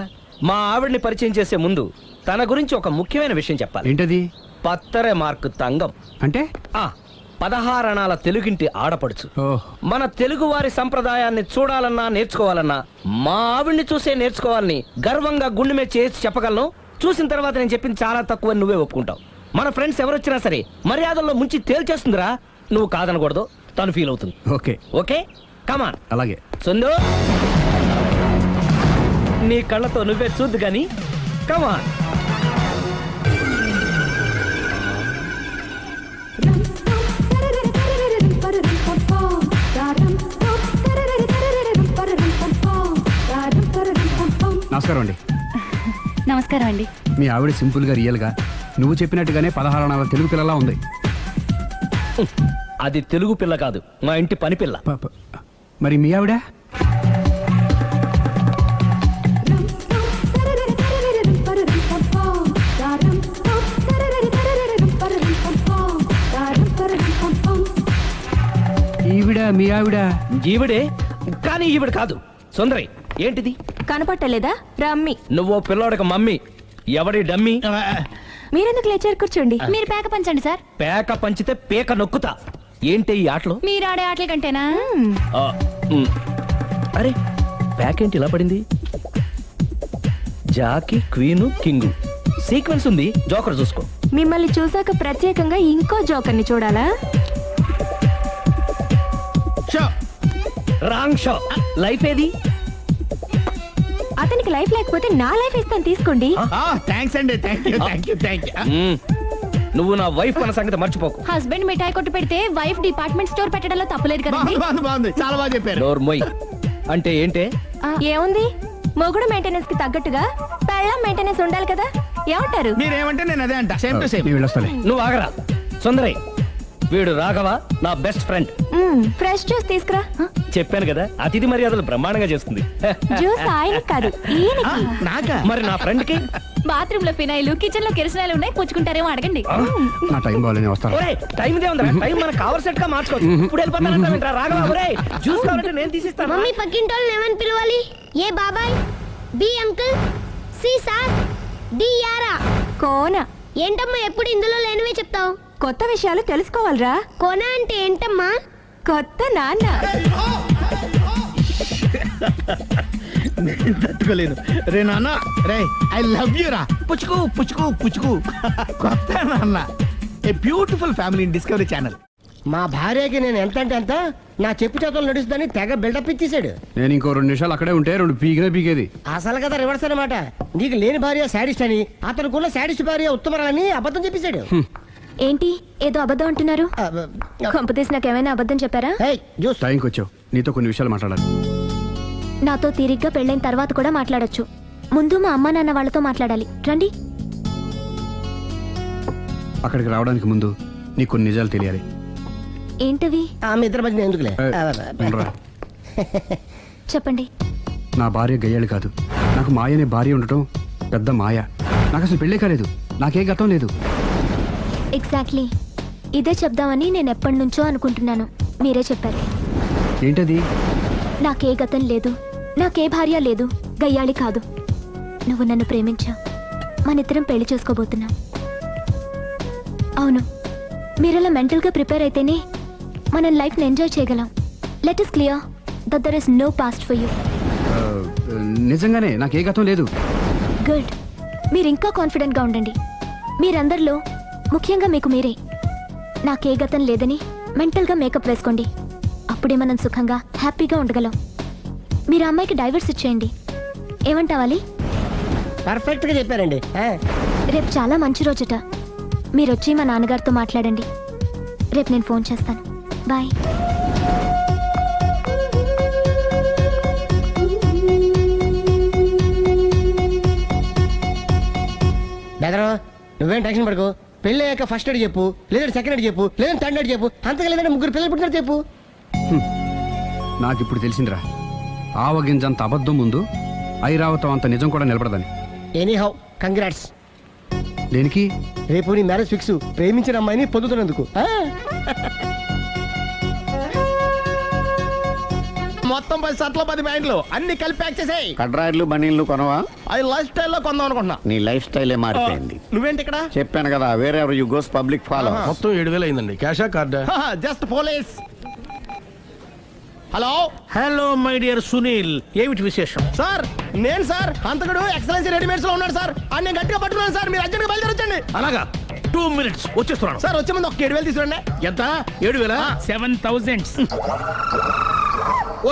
మా ఆవిడ్ని పరిచయం చేసే ముందు తన గురించి ఒక ముఖ్యమైన విషయం చెప్పాలి. ఏంటది? పత్తరె మార్కు తంగం అంటే 16 అణాల తెలుగింటి ఆడపడుచు. మన తెలుగు వారి సంప్రదాయాన్ని చూడాలన్నా నేర్చుకోవాలన్నా మా ఆవిడ్ని చూసే నేర్చుకోవాలని గర్వంగా గుండె మీద చేసి చెప్పగలను. చూసిన తర్వాత నేను చెప్పింది చాలా తక్కువ, నువ్వే ఒప్పుకుంటావు. మన ఫ్రెండ్స్ ఎవరొచ్చినా సరే మర్యాదల్లో ముంచి తేల్చేస్తుందిరా. నువ్వు కాదనకూడదు, తను ఫీల్ అవుతుంది. ఓకే ఓకే, కమాన్. అలాగే. సుందు, నీ కళ్ళతో నువ్వే చూద్దు గాని కమాన్. నమస్కారం అండి. నమస్కారం అండి. మీ ఆవిడ సింపుల్ గా రియల్ గా నువ్వు చెప్పినట్టుగానే 16 అణాల తెలుగు పిల్లలా ఉంది. అది తెలుగు పిల్ల కాదు, మా ఇంటి పని పిల్ల. మరి మీ ఆవిడ? ఈవిడ మీ ఆవిడ? ఈవిడే, కానీ ఈవిడ కాదు. సుందరి, ఏంటిది కనపట్టలేదా? రమ్మి. నువ్వు పిల్లోడక మమ్మీ. ఎవడి డమ్మి? మీరెందుకు లేచారు? కూర్చోండి. మీరు పేక పంచండి సార్. పేక పంచితే పేక నొక్కుతా. ఏంటి ఈ ఆటలు? మీరు ఆడే ఆటల కంటేనా? అరే, పేక ఏంటి ఇలా పడింది? జాకీ, క్వీను, కింగు సీక్వెన్స్ ఉంది. జోకర్ చూసుకో. మిమ్మల్ని చూసాక ప్రత్యేకంగా ఇంకో జోకర్ని చూడాలా? Wrong show. లైఫ్ ఏది? అతనికి లైఫ్ లేకపోతే నా లైఫ్ ఇస్తాను, తీసుకోండి. థ్యాంక్స్ అండి. Thank you. నువ్వు నా వైఫ్ అన్న సంగతి మర్చిపోకు. హస్బెండ్ మిఠాయి కొట్టు పెడితే వైఫ్ డిపార్ట్మెంట్ స్టోర్ పెట్టడంలో తప్పులేదు కదండి. బాగుంది, చాలా బాగా చెప్పారు. నోరు మొయ్. అంటే ఏంటే? ఏముంది, మొగుడు మెయింటెనెన్స్ కి తగ్గట్టుగా పెళ్ళం మెయింటెనెన్స్ ఉండాలి కదా. ఏమంటారు? మీరేమంటే నేను అదే అంట. Same to same. నువ్వు ఆగరా. సుందరి, వీడు రాఘవ, నా బెస్ట్ ఫ్రెండ్. ఫ్రెష్ జ్యూస్ తీసుకురా. చెప్పాను కదా, అతిథి మర్యాదలు బ్రహ్మాండంగా చేస్తుంది. జ్యూస్ ఆయన కాదు, ఈయనకి. మరి నా ఫ్రెండ్ కి? బాత్రూమ్ లో ఫినాయిల్, కిచెన్ లో కిరసనాయిలు ఉన్నాయి, పుచ్చుకుంటారేమో అడగండి. నా టైం బాగాలేని వస్తాను. టైం ఇదే ఉందా? టైం మనకు కావలసినట్టు గా మార్చుకోవచ్చు. ఇప్పుడు వెళ్ళిపోతానంటా రాఘవ. ఒరే, జ్యూస్ కావాలంటే నేను తీసిస్తాను. మమ్మీ పక్కింటోళ్ళని ఏమని పిలవాలి? ఏ బాబాయ్, B uncle, C sir, D యారా. కోన. ఏంటమ్మా ఎప్పుడు ఇందులో లేనివే చెప్తావు? కొత్త విషయాలు తెలుసుకోవాలరా. కోన అంటే ఏంటమ్మా? కొత్త నాన్న. తట్టుకోలేదు రే నాన్న. రే, ఐ లవ్ యూ రా. పుచ్చుకు పుచ్చుకు పుచ్చుకు. కొత్త నాన్న. A beautiful family in discovery channel. మా భార్యకి నేను ఎంత అంటే అంత నా చెప్పు చేతులు నడుస్తుందని తెగ బిల్డప్ ఇచ్చేసాడు. నేను ఇంకో 2 నిమిషాలు అక్కడే ఉంటే 2 పీకేది. అసలు కదా రివర్స్ అనమాట. నీకు లేని భార్య శాడిస్ట్ అని, అతనుకున్న శాడిస్ట్ భార్య ఉత్తమరాలని అబద్ధం చెప్పేశాడు. ఏంటి ఏదో అబద్ధం అంటున్నారు? కొంపతీసి నాకేమైనా అబద్ధం చెప్పారా? టైంకి వచ్చావు, నీతో కొన్ని విషయాలు మాట్లాడాలి. నాతో తీరిగ్గా పెళ్ళైన తర్వాత కూడా మాట్లాడొచ్చు. ముందు మా అమ్మా నాన్న వాళ్ళతో మాట్లాడాలి. రండి. అక్కడికి రావడానికి ముందు నీకు కొన్ని నిజాలు తెలియాలి. ఏంటవి? ఆమె ఇద్దరి మధ్య ఎందుకులే. చెప్పండి. నా భార్య గయ్యాళి కాదు. నాకు మాయ అనే భార్య ఉండటం పెద్ద మాయ. నాకు అసలు పెళ్ళే కాలేదు, నాకే గతం లేదు. ఎగ్జాక్ట్లీ ఇదే చెప్దామని నేను ఎప్పటి నుంచో అనుకుంటున్నాను. మీరే చెప్పారు. ఏంటది? నాకే గతం లేదు, నాకే భార్య లేదు, గయ్యాళి కాదు. నువ్వు నన్ను ప్రేమించావు, మనిద్దరం పెళ్లి చేసుకోబోతున్నాం. అవును, మీరలా మెంటల్గా ప్రిపేర్ అయితేనే మనం లైఫ్ని ఎంజాయ్ చేయగలం. Let is clear that there is no past for you. నిజంగానే నాకే గతం లేదు. గుడ్. మీరు ఇంకా కాన్ఫిడెంట్గా ఉండండి. మీరందరిలో ముఖ్యంగా మీకు మీరే. నాకే గతం లేదని మెంటల్గా మేకప్ వేసుకోండి. అప్పుడే మనం సుఖంగా హ్యాపీగా ఉండగలం. మీరు ఆ అమ్మాయికి డైవర్స్ ఇచ్చేయండి. ఏమంటావాలి? పర్ఫెక్ట్ గా చెప్పారండి. రేపు చాలా మంచి రోజుట. మీరు వచ్చి మా నాన్నగారితో మాట్లాడండి. రేపు నేను ఫోన్ చేస్తాను. బాయ్. బెదరు నువ్వేం టెన్షన్ పడుకో. పెళ్ళి అయ్యాక ఫస్ట్ ఎయిడ్ చెప్పు, లేదంటే సెకండ్ ఎయిడ్ చెప్పు, లేదంటే థర్డ్ ఎయిడ్ చెప్పు, అంతగా లేదంటే 3 పిల్లలు పుట్టినట్టు చెప్పు. నాకు ఇప్పుడు తెలిసిందిరా, ఆవగింజంత అబద్ధం ముందు ఐరావతం అంత నిజం కూడా నిలబడదని. Any how congrats. దేనికి? రేపు నీ మ్యారేజ్ ఫిక్స్, ప్రేమించిన అమ్మాయిని పొందుతున్నందుకు. మొత్తం 10 షర్ట్లు 10 ప్యాంట్లు అన్ని కలిపి ప్యాక్ చేసేయ్. కడ్రాయిలు బనీళ్లు కొనవా? అది లైఫ్ స్టైల్లో కొందాం అనుకుంటున్నా. నీ లైఫ్ స్టైలే మారిపోయింది. నువ్వేంటి ఇక్కడ? చెప్పాను కదా, వేరే ఎవరు యు గోస్ పబ్లిక్ ఫాలో. మొత్తం 7,000 అయిందండి. క్యాషా కార్డా? Just police. Hello hello my dear Sunil, ఏమిటి విశేషం? సార్ నేను సార్ అంతకుడు ఎక్సలెన్సీ రెడీమేడ్స్ లో ఉన్నాడు సార్. అని నేను గట్టిగా పట్టుకున్నాను సార్. మీరు అర్జెంట్గా బయలుదేరొచ్చండి. అలాగా 2 minutes వచ్చేస్తున్నాను. సార్ వచ్చే ముందు ఒక 7,000 తీసుకురండి. ఎంత? 7,000? 7,000.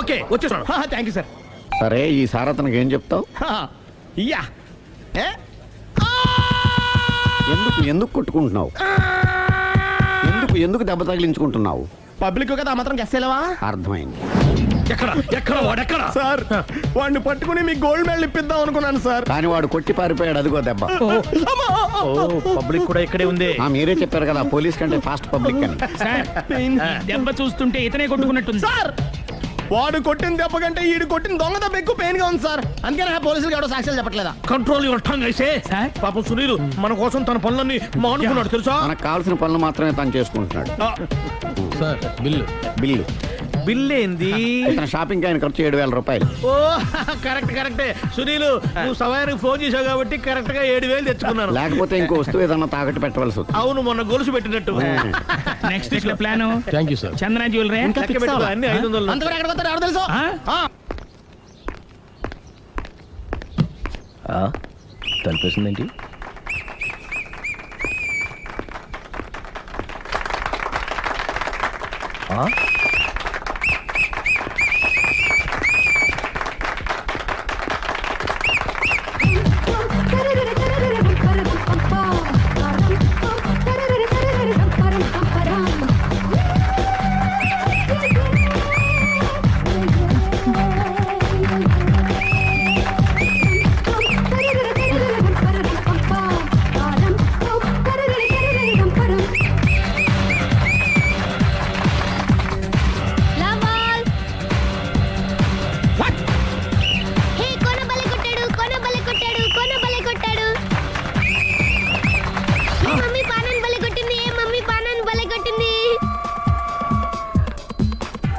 ఓకే వచ్చేస్తున్నాను. Thank you sir. సరే ఈ సారతనకి ఏం చెప్తావు? యా ఎందుకు ఎందుకు కొట్టుకుంటున్నావు? ఎందుకు దెబ్బ తగిలించుకుంటున్నావు? పబ్లిక్ కదా మాత్రం గెస్సేలేవా? అర్థమైంది. ఎక్కడ వాడెక్కడ? సార్ వాడిని పట్టుకుని మీకు గోల్డ్ మెడల్ ఇప్పిద్దాం అనుకున్నాను సార్. కానీ వాడు కొట్టి పారిపోయాడు. అదిగో దెబ్బ. పబ్లిక్ కూడా ఇక్కడే ఉంది. మీరే చెప్పారు కదా పోలీస్ కంటే ఫాస్ట్ పబ్లిక్ అని. సార్, దెబ్బ చూస్తుంటే ఇతనే కొట్టుకున్నట్టుంది. సార్ వాడు కొట్టిన దెబ్బ కంటే ఈడు కొట్టిన దొంగ దెబ్బ ఎక్కువ పెయిన్ గా ఉంది సార్. అందుకని పోలీసులు ఎవడో సాక్ష్యాలు చెప్పట్లేదా? కంట్రోల్ యువర్ టంగ్ అయితే. పాపం సునీల్ మన కోసం తన పనులన్నీ మానుకున్నాడు తెలుసా? మనకు కావాల్సిన పనులు మాత్రమే తను చేసుకుంటున్నాడు. Sir bill. బిల్ ఏంది? ఇతను షాపింగ్ ఆయన ఖర్చు 7,000 రూపాయలు. ఓ కరెక్టే సునీల్, నువ్వు సమయానికి ఫోన్ చేసావు కాబట్టి కరెక్ట్ గా 7,000 తెచ్చుకున్నాను. లేకపోతే ఇంకో వస్తువు ఏదన్నా తాకట్టు పెట్టవలసి వస్తుంది. అవును, మొన్న గొలుసు పెట్టినట్టు. Next week plan. Thank you sir. Chandana jewellery అన్ని 500. అంతవరకు ఎక్కడ పోతారు ఎవరు తెలుసు? తలిపేసిందేంటి?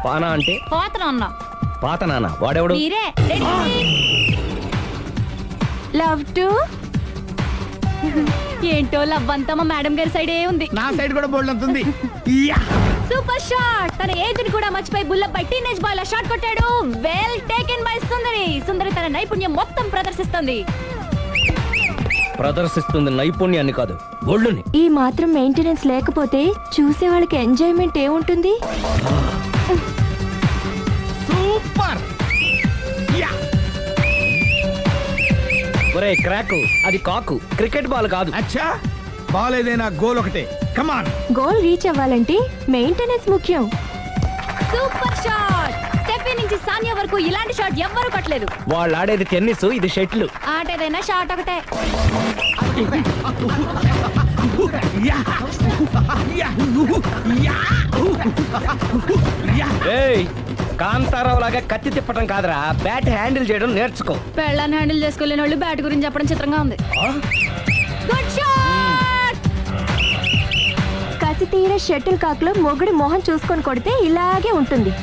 పానా అంటే పాత నాన్న. వాడెవడు? లవ్ టు ఏంటో లవ్ అంతా మా మేడం గారి సైడే ఉంది. నా సైడ్ కూడా బోల్డ్ అంతుంది. Super shot. తన ఏజ్ ని కూడా మర్చిపోయి బుల్లపై టీనేజ్ బాయ్ లా షాట్ కొట్టాడు. వెల్ టేకెన్ బై సుందరి తన నైపుణ్యం మొత్తం ప్రదర్శిస్తుంది నైపుణ్యాన్ని కాదు, ఒళ్ళుని. ఈ మాత్రం మెయింటెనెన్స్ లేకపోతే చూసే వాళ్ళకి ఎంజాయ్మెంట్ ఏముంటుంది? సూపర్. ఒరే క్రాకు, అది కాకు, క్రికెట్ బాల్ కాదు. అచ్చా, బాల్ ఏదైనా గోల్ ఒకటే. కమాన్. గోల్ రీచ్ అవ్వాలంటే మెయింటెనెన్స్ ముఖ్యం. Super shot. స్టెఫీ నుంచి సానియా వరకు ఇలాంటి షాట్ ఎవ్వరూ కొట్టలేదు. వాళ్ళు ఆడేది టెన్నిస్, ఇది షటిల్. ఆట ఏదైనా షాట్ ఒకటే. కాంతారావు లాగా కత్తి తిప్పటం కాదురా, బ్యాట్ హ్యాండిల్ చేయడం నేర్చుకో. పెళ్ళాన్ని హ్యాండిల్ చేసుకోలేని వాళ్ళు బ్యాట్ గురించి చెప్పడం చిత్రంగా ఉంది. Good shot. కసి తీర షటిల్ కాక్ లో మొగుడి మొహం చూసుకొని కొడితే ఇలాగే ఉంటుంది.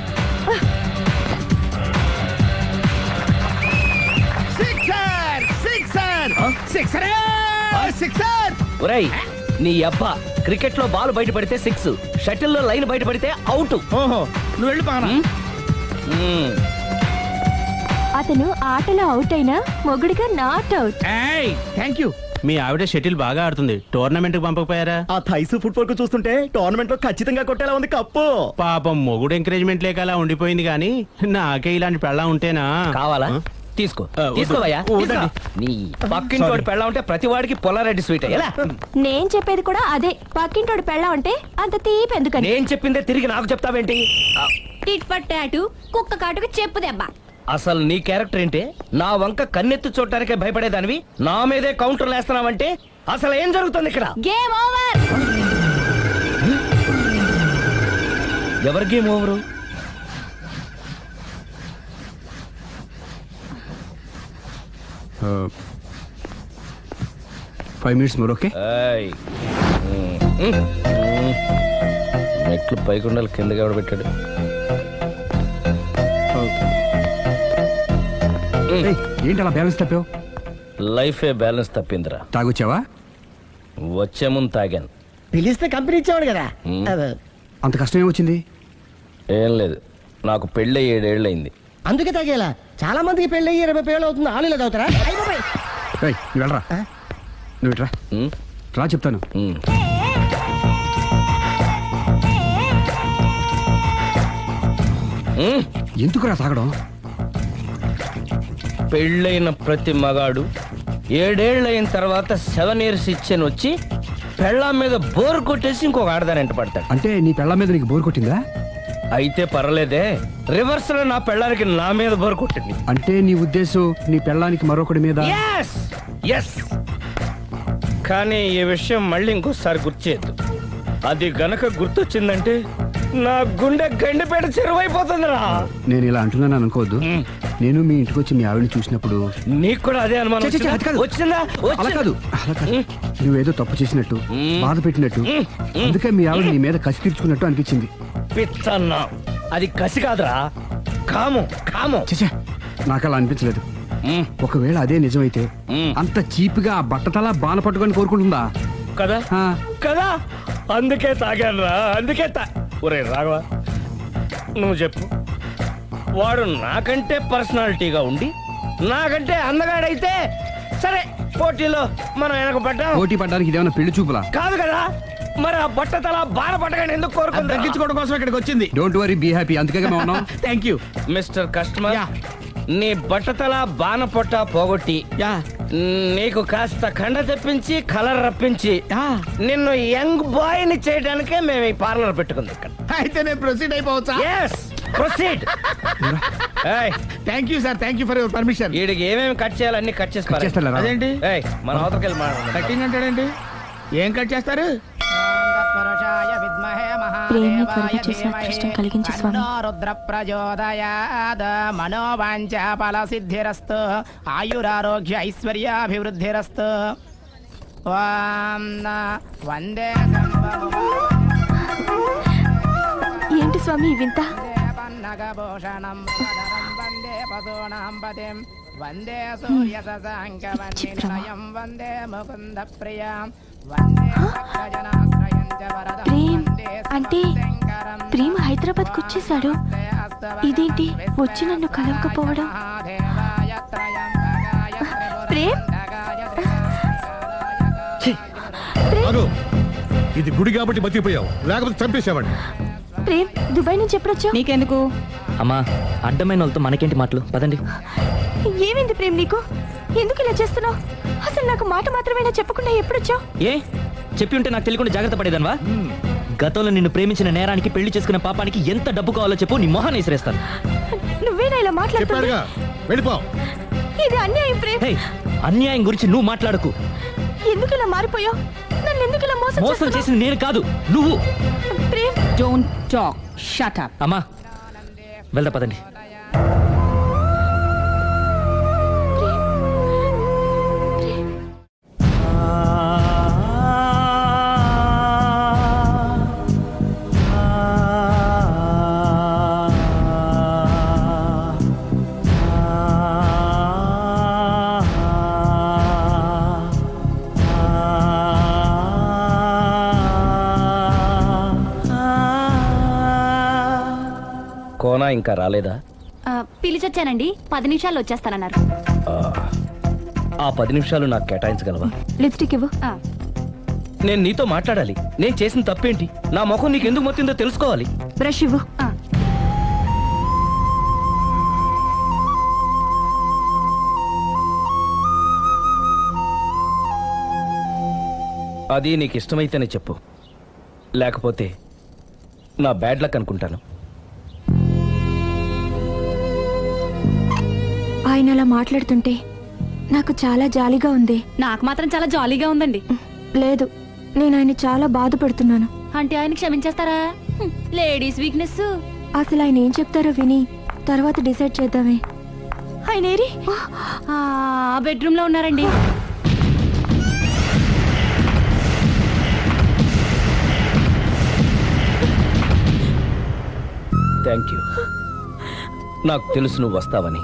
ఒరేయ్ నీ అబ్బా, క్రికెట్ లో బాల్ బయట పడితే 6, షటిల్ లో లైన్ బయట పడితే అవుట్. ఓహో, నువ్వు వెళ్ళి పానా. అతను ఆటలో అవుట్ అయినా మొగుడిగా నాట్ అవుట్. Thank you. మీ ఆవిడ షటిల్ బాగా ఆడుతుంది టోర్నమెంట్ కి పంపకపోయారా? ఆ థైస్ ఫుట్బాల్ కు చూస్తుంటే టోర్నమెంట్ లో ఖచ్చితంగా కొట్టేలా ఉంది కప్పు. పాపం మొగుడు ఎంకరేజ్మెంట్ లేక అలా ఉండిపోయింది కానీ నాకే ఇలాంటి పెళ్ళ ఉంటేనా. కావాలా? తీసుకో తీసుకోవయ్యా. నీ పక్కింటోడి పెళ్ళ ఉంటే ప్రతి వాడికి పొలారెడ్డి స్వీట్ ఎలా? నేను చెప్పేది కూడా అదే. పక్కింటోడు పెళ్ళా ఉంటే అంత తీపి ఎందుకని? నేను చెప్పిందే తిరిగి నాకు చెప్తావేంటి? టిట్ పట్ టాటు కుక్క కాటుకు చెప్పు దెబ్బ. అసలు నీ క్యారెక్టర్ ఏంటి? నా వంక కన్నెత్తి చూడటానికే భయపడేదానివి నా మీదే కౌంటర్లు వేస్తున్నావంటే అసలు ఏం జరుగుతుంది ఇక్కడ? Game over. ఎవరి game over? 5 minutes more, okay? మెట్లు పైకుండాలి కిందకి ఎవడ పెట్టాడు? ఏంటి అలా బ్యాలెన్స్ తప్పావు? లైఫే బ్యాలెన్స్ తప్పిందిరా. తాగొచ్చావా? వచ్చే ముందు తాగాను. పిలిస్తే కంపెనీ ఇచ్చేవాడు కదా. అంత కష్టం ఏమొచ్చింది? ఏం లేదు, నాకు పెళ్ళి 7 ఏళ్ళయింది. అందుకే తాగేలా. చాలా మందికి పెళ్ళి 20 ఏళ్ళు అవుతుంది. ఆలు ఇలా తాగుతారా? నువ్వు వెళ్ళరా, నువ్వు ఇట్రా రా చెప్తాను. ఎందుకురా తాగడం? పెళ్ళైన ప్రతి మగాడు 7 ఏళ్ళైన తర్వాత 7 years ఇచ్చాను వచ్చి పెళ్ళాం మీద బోర్ కొట్టేసి ఇంకొక ఆడదాని ఎంట పడతాడు. అంటే నీ పెళ్ళాం మీద నీకు బోర్ కొట్టిందా? అయితే పర్లేదే, రివర్స్ లో నా పెళ్ళానికి నా మీద బోర్ కొట్టింది. అంటే నీ ఉద్దేశం నీ పెళ్ళానికి మరొకటి మీద? ఎస్. కానీ ఈ విషయం మళ్ళీ ఇంకోసారి గుర్తు చేయొద్దు. అది గనక గుర్తొచ్చిందంటే నా గుండె గండిపేట చెరువైపోతుందిరా. నేను ఇలా అంటున్నాను అనుకోవద్దు. నేను మీ ఇంటికి వచ్చి మీ ఆవిడని చూసినప్పుడు నీకు కూడా అదే అనుమానం వచ్చిందా? అలా కాదు, నువ్వేదో తప్పు చేసినట్టు, బాధ పెట్టినట్టు, అందుకే మీ ఆవిడ నీ మీద కసి తీర్చుకున్నట్టు అనిపించింది. పిచ్చన్నా, అది కసి కాదురా, కాము. నాకు అలా అనిపించలేదు. ఒకవేళ అదే నిజమైతే అంత చీప్గా ఆ బట్టతలా బాణ పట్టుకొని కోరుకుంటుందా? కదా కదా, అందుకే తాగాను రా, అందుకే ఒరే రాఘవ, నువ్వు చెప్పు, వాడు నాకంటే పర్సనాలిటీగా ఉండి నాకంటే అందగాడైతే సరే, పోటీలో మనం వెనక పడ్డాం. పోటీ పడ్డానికి ఇదేమన్నా పెళ్లి చూపులా? కాదు కదా, మరి ఆ బట్టతల బాణ పట్టగానే ఎందుకు కోరుకుంది? తగ్గించుకోవడం కోసం ఇక్కడికి వచ్చింది. Don't worry, be happy. అందుకే థ్యాంక్ యూ మిస్టర్ కస్టమర్. నీ బట్టతల బాణ పొట్ట పోగొట్టి నీకు కాస్త కండ తెప్పించి కలర్ రప్పించి నిన్ను యంగ్ బాయ్ ని చేయడానికే మేము ఈ పార్లర్ పెట్టుకుంది ఇక్కడ. అయితే నేను ప్రొసీడ్ అయిపోవచ్చా? Proceed. Thank you sir, thank you for your permission. వీడికి ఏమేమి కట్ చేయాలన్నీ కట్ చేసి అదేంటి మన అవతలకి వెళ్ళి మాట్లాడండి. కటింగ్ అంటాడేంటి? ఏం కట్ చేస్తారు? ప్రేమని త్వరగా చేసి అదృష్టం కలిగించు స్వామి. రుద్ర ప్రచోదయాద్ మనోవాంఛ ఫల సిద్ధిరస్తు ఆయురారోగ్య ఐశ్వర్యాభివృద్ధిరస్తు. వందే ఏంటి స్వామి వింత? పన్నగభూషణం వందే పశూనాం పతిం వందే సూర్య శశాంకవన్నిలయం వందే ముకుంద ప్రియం వందే భక్తజనాశ్రయం చ వరదం. అంటే ప్రేమ హైదరాబాద్కి వచ్చేసాడు. ఇదేంటి వచ్చి నన్ను కలవకపోవడం? ప్రేమ్, ఇది గుడి కాబట్టి బతికిపోయావు, లేకపోతే చంపేసేవాడిని. ప్రేమ్, దుబాయ్ నుంచి ఎప్పుడొచ్చావు? నీకెందుకు? అమ్మా, అడ్డమైన వాళ్ళతో మనకేంటి మాటలు, పదండి. ఏమైంది ప్రేమ్ నీకు? ఎందుకు ఇలా చేస్తున్నావు? అసలు నాకు మాట మాత్రమేనా చెప్పకుండా ఎప్పుడొచ్చావు? ఏ చెప్పి ఉంటే నాకు తెలియకుండా జాగ్రత్త పడేదన్వా? గతంలో నిన్ను ప్రేమించిన నేరానికి, పెళ్లి చేసుకున్న పాపానికి ఎంత డబ్బు కావాలో చెప్పు, నీ మొహాన్ని విసిరేస్తాను. నువ్వేనా ఇలా మాట్లాడుతున్నావు? వెళ్ళిపో. ఇది అన్యాయం ప్రేమ్. అన్యాయం గురించి నువ్వు మాట్లాడకు. ఎందుకు ఇలా మారిపోయావు? నన్ను ఎందుకు ఇలా మోసం చేసింది నేను కాదు, నువ్వు. Prem, don't talk, shut up. అమ్మా వెళ్దా, పదండి. కోనా ఇంకా రాలేదా? పిలిచొచ్చానండి, 10 నిమిషాల్లో వచ్చేస్తానన్నారు. ఆ 10 నిమిషాలు నాకు కేటాయించగలవా? లిప్స్టిక్ ఇవ్వు. నేను నీతో మాట్లాడాలి. నేను చేసిన తప్పేంటి, నా ముఖం నీకు ఎందుకు మొత్తిందో తెలుసుకోవాలి. బ్రష్ ఇవ్వు. అది నీకు ఇష్టమైతేనే చెప్పు, లేకపోతే నా బ్యాడ్ లక్ అనుకుంటాను. ఆయన అలా మాట్లాడుతుంటే నాకు చాలా జాలీగా ఉంది. నాకు మాత్రం చాలా జాలీగా ఉందండి. లేదు, నేను ఆయన చాలా బాధపడుతున్నాను. అంటే ఆయన క్షమించేస్తారా? Ladies weakness. అసలు ఆయన ఏం చెప్తారో విని తర్వాత డిసైడ్ చేద్దామే. ఆయన ఏరి బెడ్రూమ్ లో ఉన్నారండి. Thank you. నాకు తెలుసు నువ్వు వస్తావని.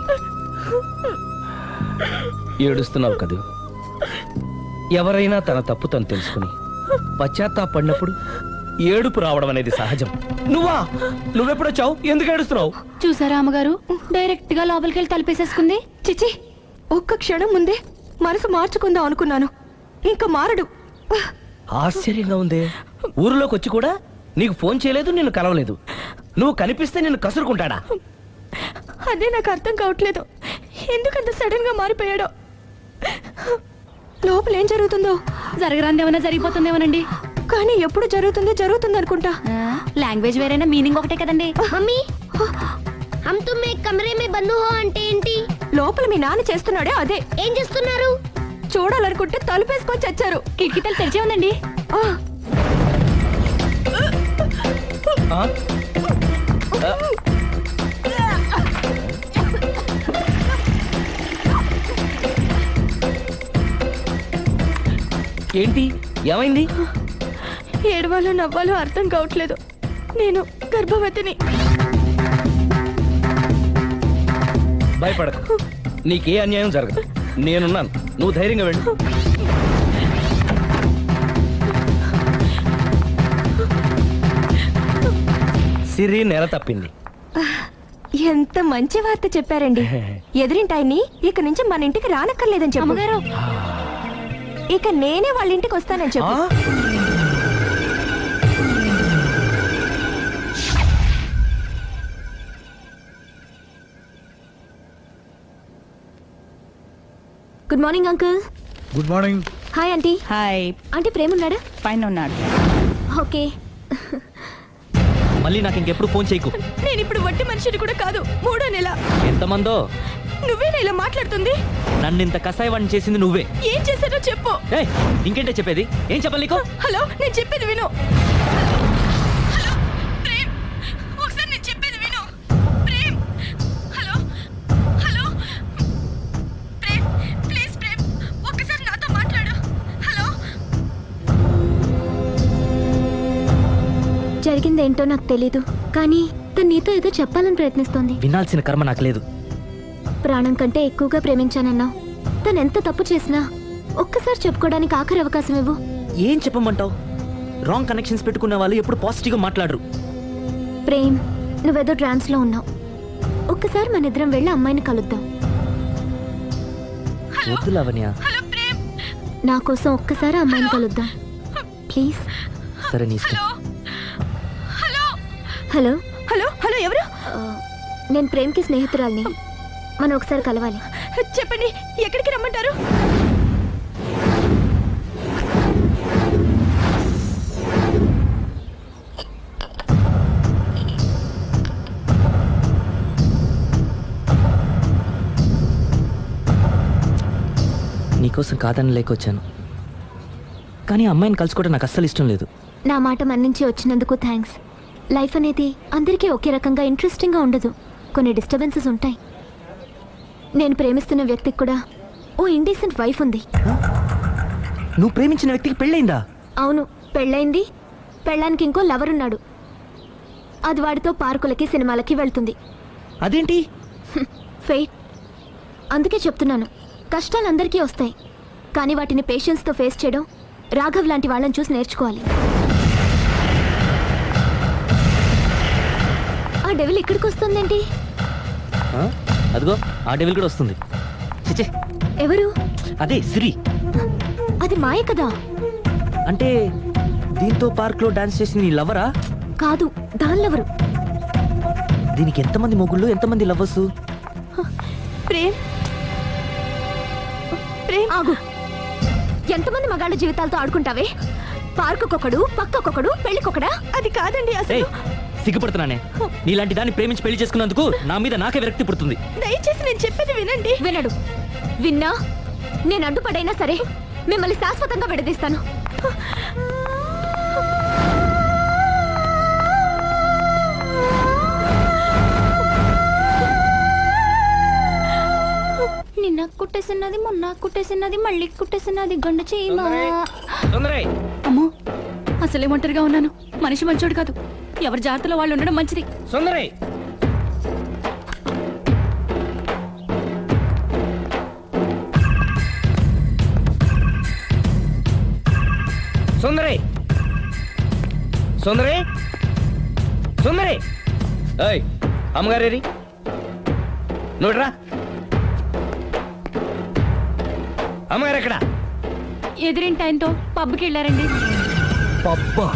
ఏడుస్తున్నావు కదూ. ఎవరైనా తన తప్పు తను తెలుసుకుని పశ్చాత్తాపడినప్పుడు ఏడుపు రావడం అనేది సహజం. నువ్వెప్పుడొచ్చావు? ఎందుకు ఏడుస్తున్నావు? చూసారా అమ్మగారు, డైరెక్ట్ గా లోపలికి వెళ్ళి తలిపేసేసుకుంది. చిచి, ఒక్క క్షణం ముందే మనసు మార్చుకుందాం అనుకున్నాను. ఇంకా మారడు. ఆశ్చర్యంగా ఉందే. ఊరిలోకి వచ్చి కూడా నీకు ఫోన్ చేయలేదు, నిన్ను కలవలేదు. నువ్వు కనిపిస్తే నిన్ను కసురుకుంటాడా? అదే నాకు అర్థం కావట్లేదు. ఎందుకంత సడన్ గా మారిపోయాడో. లోపల ఏం జరుగుతుందో. జరగరాందేమన్నా జరిగిపోతుందేమోనండి. కానీ ఎప్పుడు జరుగుతుంది అనుకుంటా. లాంగ్వేజ్ వేరైనా మీనింగ్ ఒకటే కదండి. మమ్మీ హమ్ తుమ్ ఏక్ కమరే మే బంద్ హో అంటే ఏంటి? లోపల మీ నాన్న చేస్తున్నాడే అదే. ఏం చేస్తున్నారు? చూడాలనుకుంటే తలుపేసుకొని చచ్చారు. కిటికీ తలుపు తెరిచే ఉందండి. ఏంటి, ఏమైంది? ఏడవాలో నవ్వాలో అర్థం కావట్లేదు. నేను గర్భవతిని. భయపడకు, నీకే అన్యాయం జరగదు. నేనున్నాను, నువ్వు ధైర్యంగా వెళ్ళు. సిరి నెల తప్పింది. ఎంత మంచి వార్త చెప్పారండి. ఎదురింటాయని ఇక నుంచి మన ఇంటికి రానక్కర్లేదని చెప్పు. ఇక నేనే వాళ్ళ ఇంటికి వస్తానని చెప్పు. Good morning uncle. Good morning. Hi aunty. Hi. Aunty Prem ఉన్నాడా? పైన ఉన్నాడు. ఓకే. మళ్ళీ నాకు ఇంకెప్పుడు ఫోన్ చేయకు. నేను ఇప్పుడు వట్టి మనిషిని కూడా కాదు. 3వ నెల. ఎంతమందో. నువ్వేనా ఇలా మాట్లాడుతుంది? నన్ను ఇంత కసాయవాడిని చేసింది నువ్వే. ఏం చేశానో చెప్పు. ఇంకేంటే చెప్పేది? ఏం చెప్పాలి నీకు? హలో, నేను చెప్పేది విను. హలో ప్రేమ్, ఒకసారి నేను చెప్పేది విను. Prem, hello hello Prem, please Prem, ఒక్కసారి నాతో మాట్లాడు. హలో. జరిగిందేంటో నాకు తెలీదు, కానీ తను నీతో ఏదో చెప్పాలని ప్రయత్నిస్తోంది. వినాల్సిన కర్మ నాకు లేదు. ప్రాణం కంటే ఎక్కువగా ప్రేమించానన్నావు. తను ఎంత తప్పు చేసినా ఒక్కసారి చెప్పుకోవడానికి ఆఖరి అవకాశం ఇవ్వు. ఏం చెప్పమంటావు? రాంగ్ కనెక్షన్స్ పెట్టుకున్న వాళ్ళు ఎప్పుడు పాజిటివ్గా మాట్లాడరు. ప్రేమ్, నువ్వేదో ట్రాన్స్ లో ఉన్నావు. ఒక్కసారి మన ఇద్దరం వెళ్ళి అమ్మాయిని కలుద్దాం. వద్దు లావణ్య. నా కోసం ఒక్కసారి అమ్మాయిని కలుద్దాం ప్లీజ్. సరే నీ ఇష్టం. హలో హలో హలో, ఎవరు? నేను ప్రేమ్కి స్నేహితురాల్ని. మనం ఒకసారి కలవాలి. చెప్పండి, ఎక్కడికి రమ్మంటారు? నీకోసం కాదని లేకొచ్చాను, కానీ అమ్మాయిని కలుసుకోవడం నాకు అస్సలు ఇష్టం లేదు. నా మాట మన్నించి వచ్చినందుకు థ్యాంక్స్. లైఫ్ అనేది అందరికీ ఒకే రకంగా ఇంట్రెస్టింగ్గా ఉండదు. కొన్ని డిస్టర్బెన్సెస్ ఉంటాయి. నేను ప్రేమిస్తున్న వ్యక్తికి కూడా ఓ ఇండీసెంట్ వైఫ్ ఉంది. నువ్వు ప్రేమించిన వ్యక్తికి పెళ్ళైందా? అవును, పెళ్ళైంది. పెళ్ళానికి ఇంకో లవర్ ఉన్నాడు. అది వాడితో పార్కులకి సినిమాలకి వెళ్తుంది. అదేంటి? ఫెయిట్. అందుకే చెప్తున్నాను, కష్టాలు అందరికీ వస్తాయి, కానీ వాటిని పేషెన్స్తో ఫేస్ చేయడం రాఘవ్ లాంటి వాళ్ళని చూసి నేర్చుకోవాలి. ఆ డెవిల్ ఇక్కడికి వస్తుందేంటి? అదిగో ఆ డెవిల్ కూడా వస్తుంది. చిచ్చే ఎవరు? అదే సిరి. అది మాయ కదా. అంటే దీంతో పార్క్ లో డాన్స్ చేసి నీ లవరా? కాదు, దానిలెవరు? దీనికి ఎంతమంది మొగుళ్ళు, ఎంతమంది లవర్స్? ప్రేమ్ ప్రేమ్ ఆగు. ఎంతమంది మగాళ్ళ జీవితాలతో ఆడుకుంటావే? పార్కుకొకడు, పక్కకొకడు, పెళ్లికొకడా? అది కాదండి అసలు. సిగ్గుపడుతున్నానే. నీలాంటి దాన్ని ప్రేమించి పెళ్లి చేసుకున్నందుకు నా మీద నాకే విరక్తి పుడుతుంది. దయచేసి నేను చెప్పేది వినండి. వినడు. విన్నా నేను అడ్డుపడైనా సరే మిమ్మల్ని శాశ్వతంగా విడదీస్తాను. నిన్న కుట్టేసినది, మొన్న కుట్టేసినది, మళ్ళీ కుట్టేసినది గండ చీమ. అమ్మో, అసలే ఒంటరిగా ఉన్నాను. మనిషి మంచోడు కాదు. ఎవరి జాగ్రత్తలో వాళ్ళు ఉండడం మంచిది. సుందరి, సుందరి, సుందరి, సుందరి. ఏయ్, అమ్మగారేరి నువ్వురా. అమ్మగారు ఎక్కడ? ఎదిరింటి ఆయనతో పబ్కి వెళ్ళారండి. పబ్బా?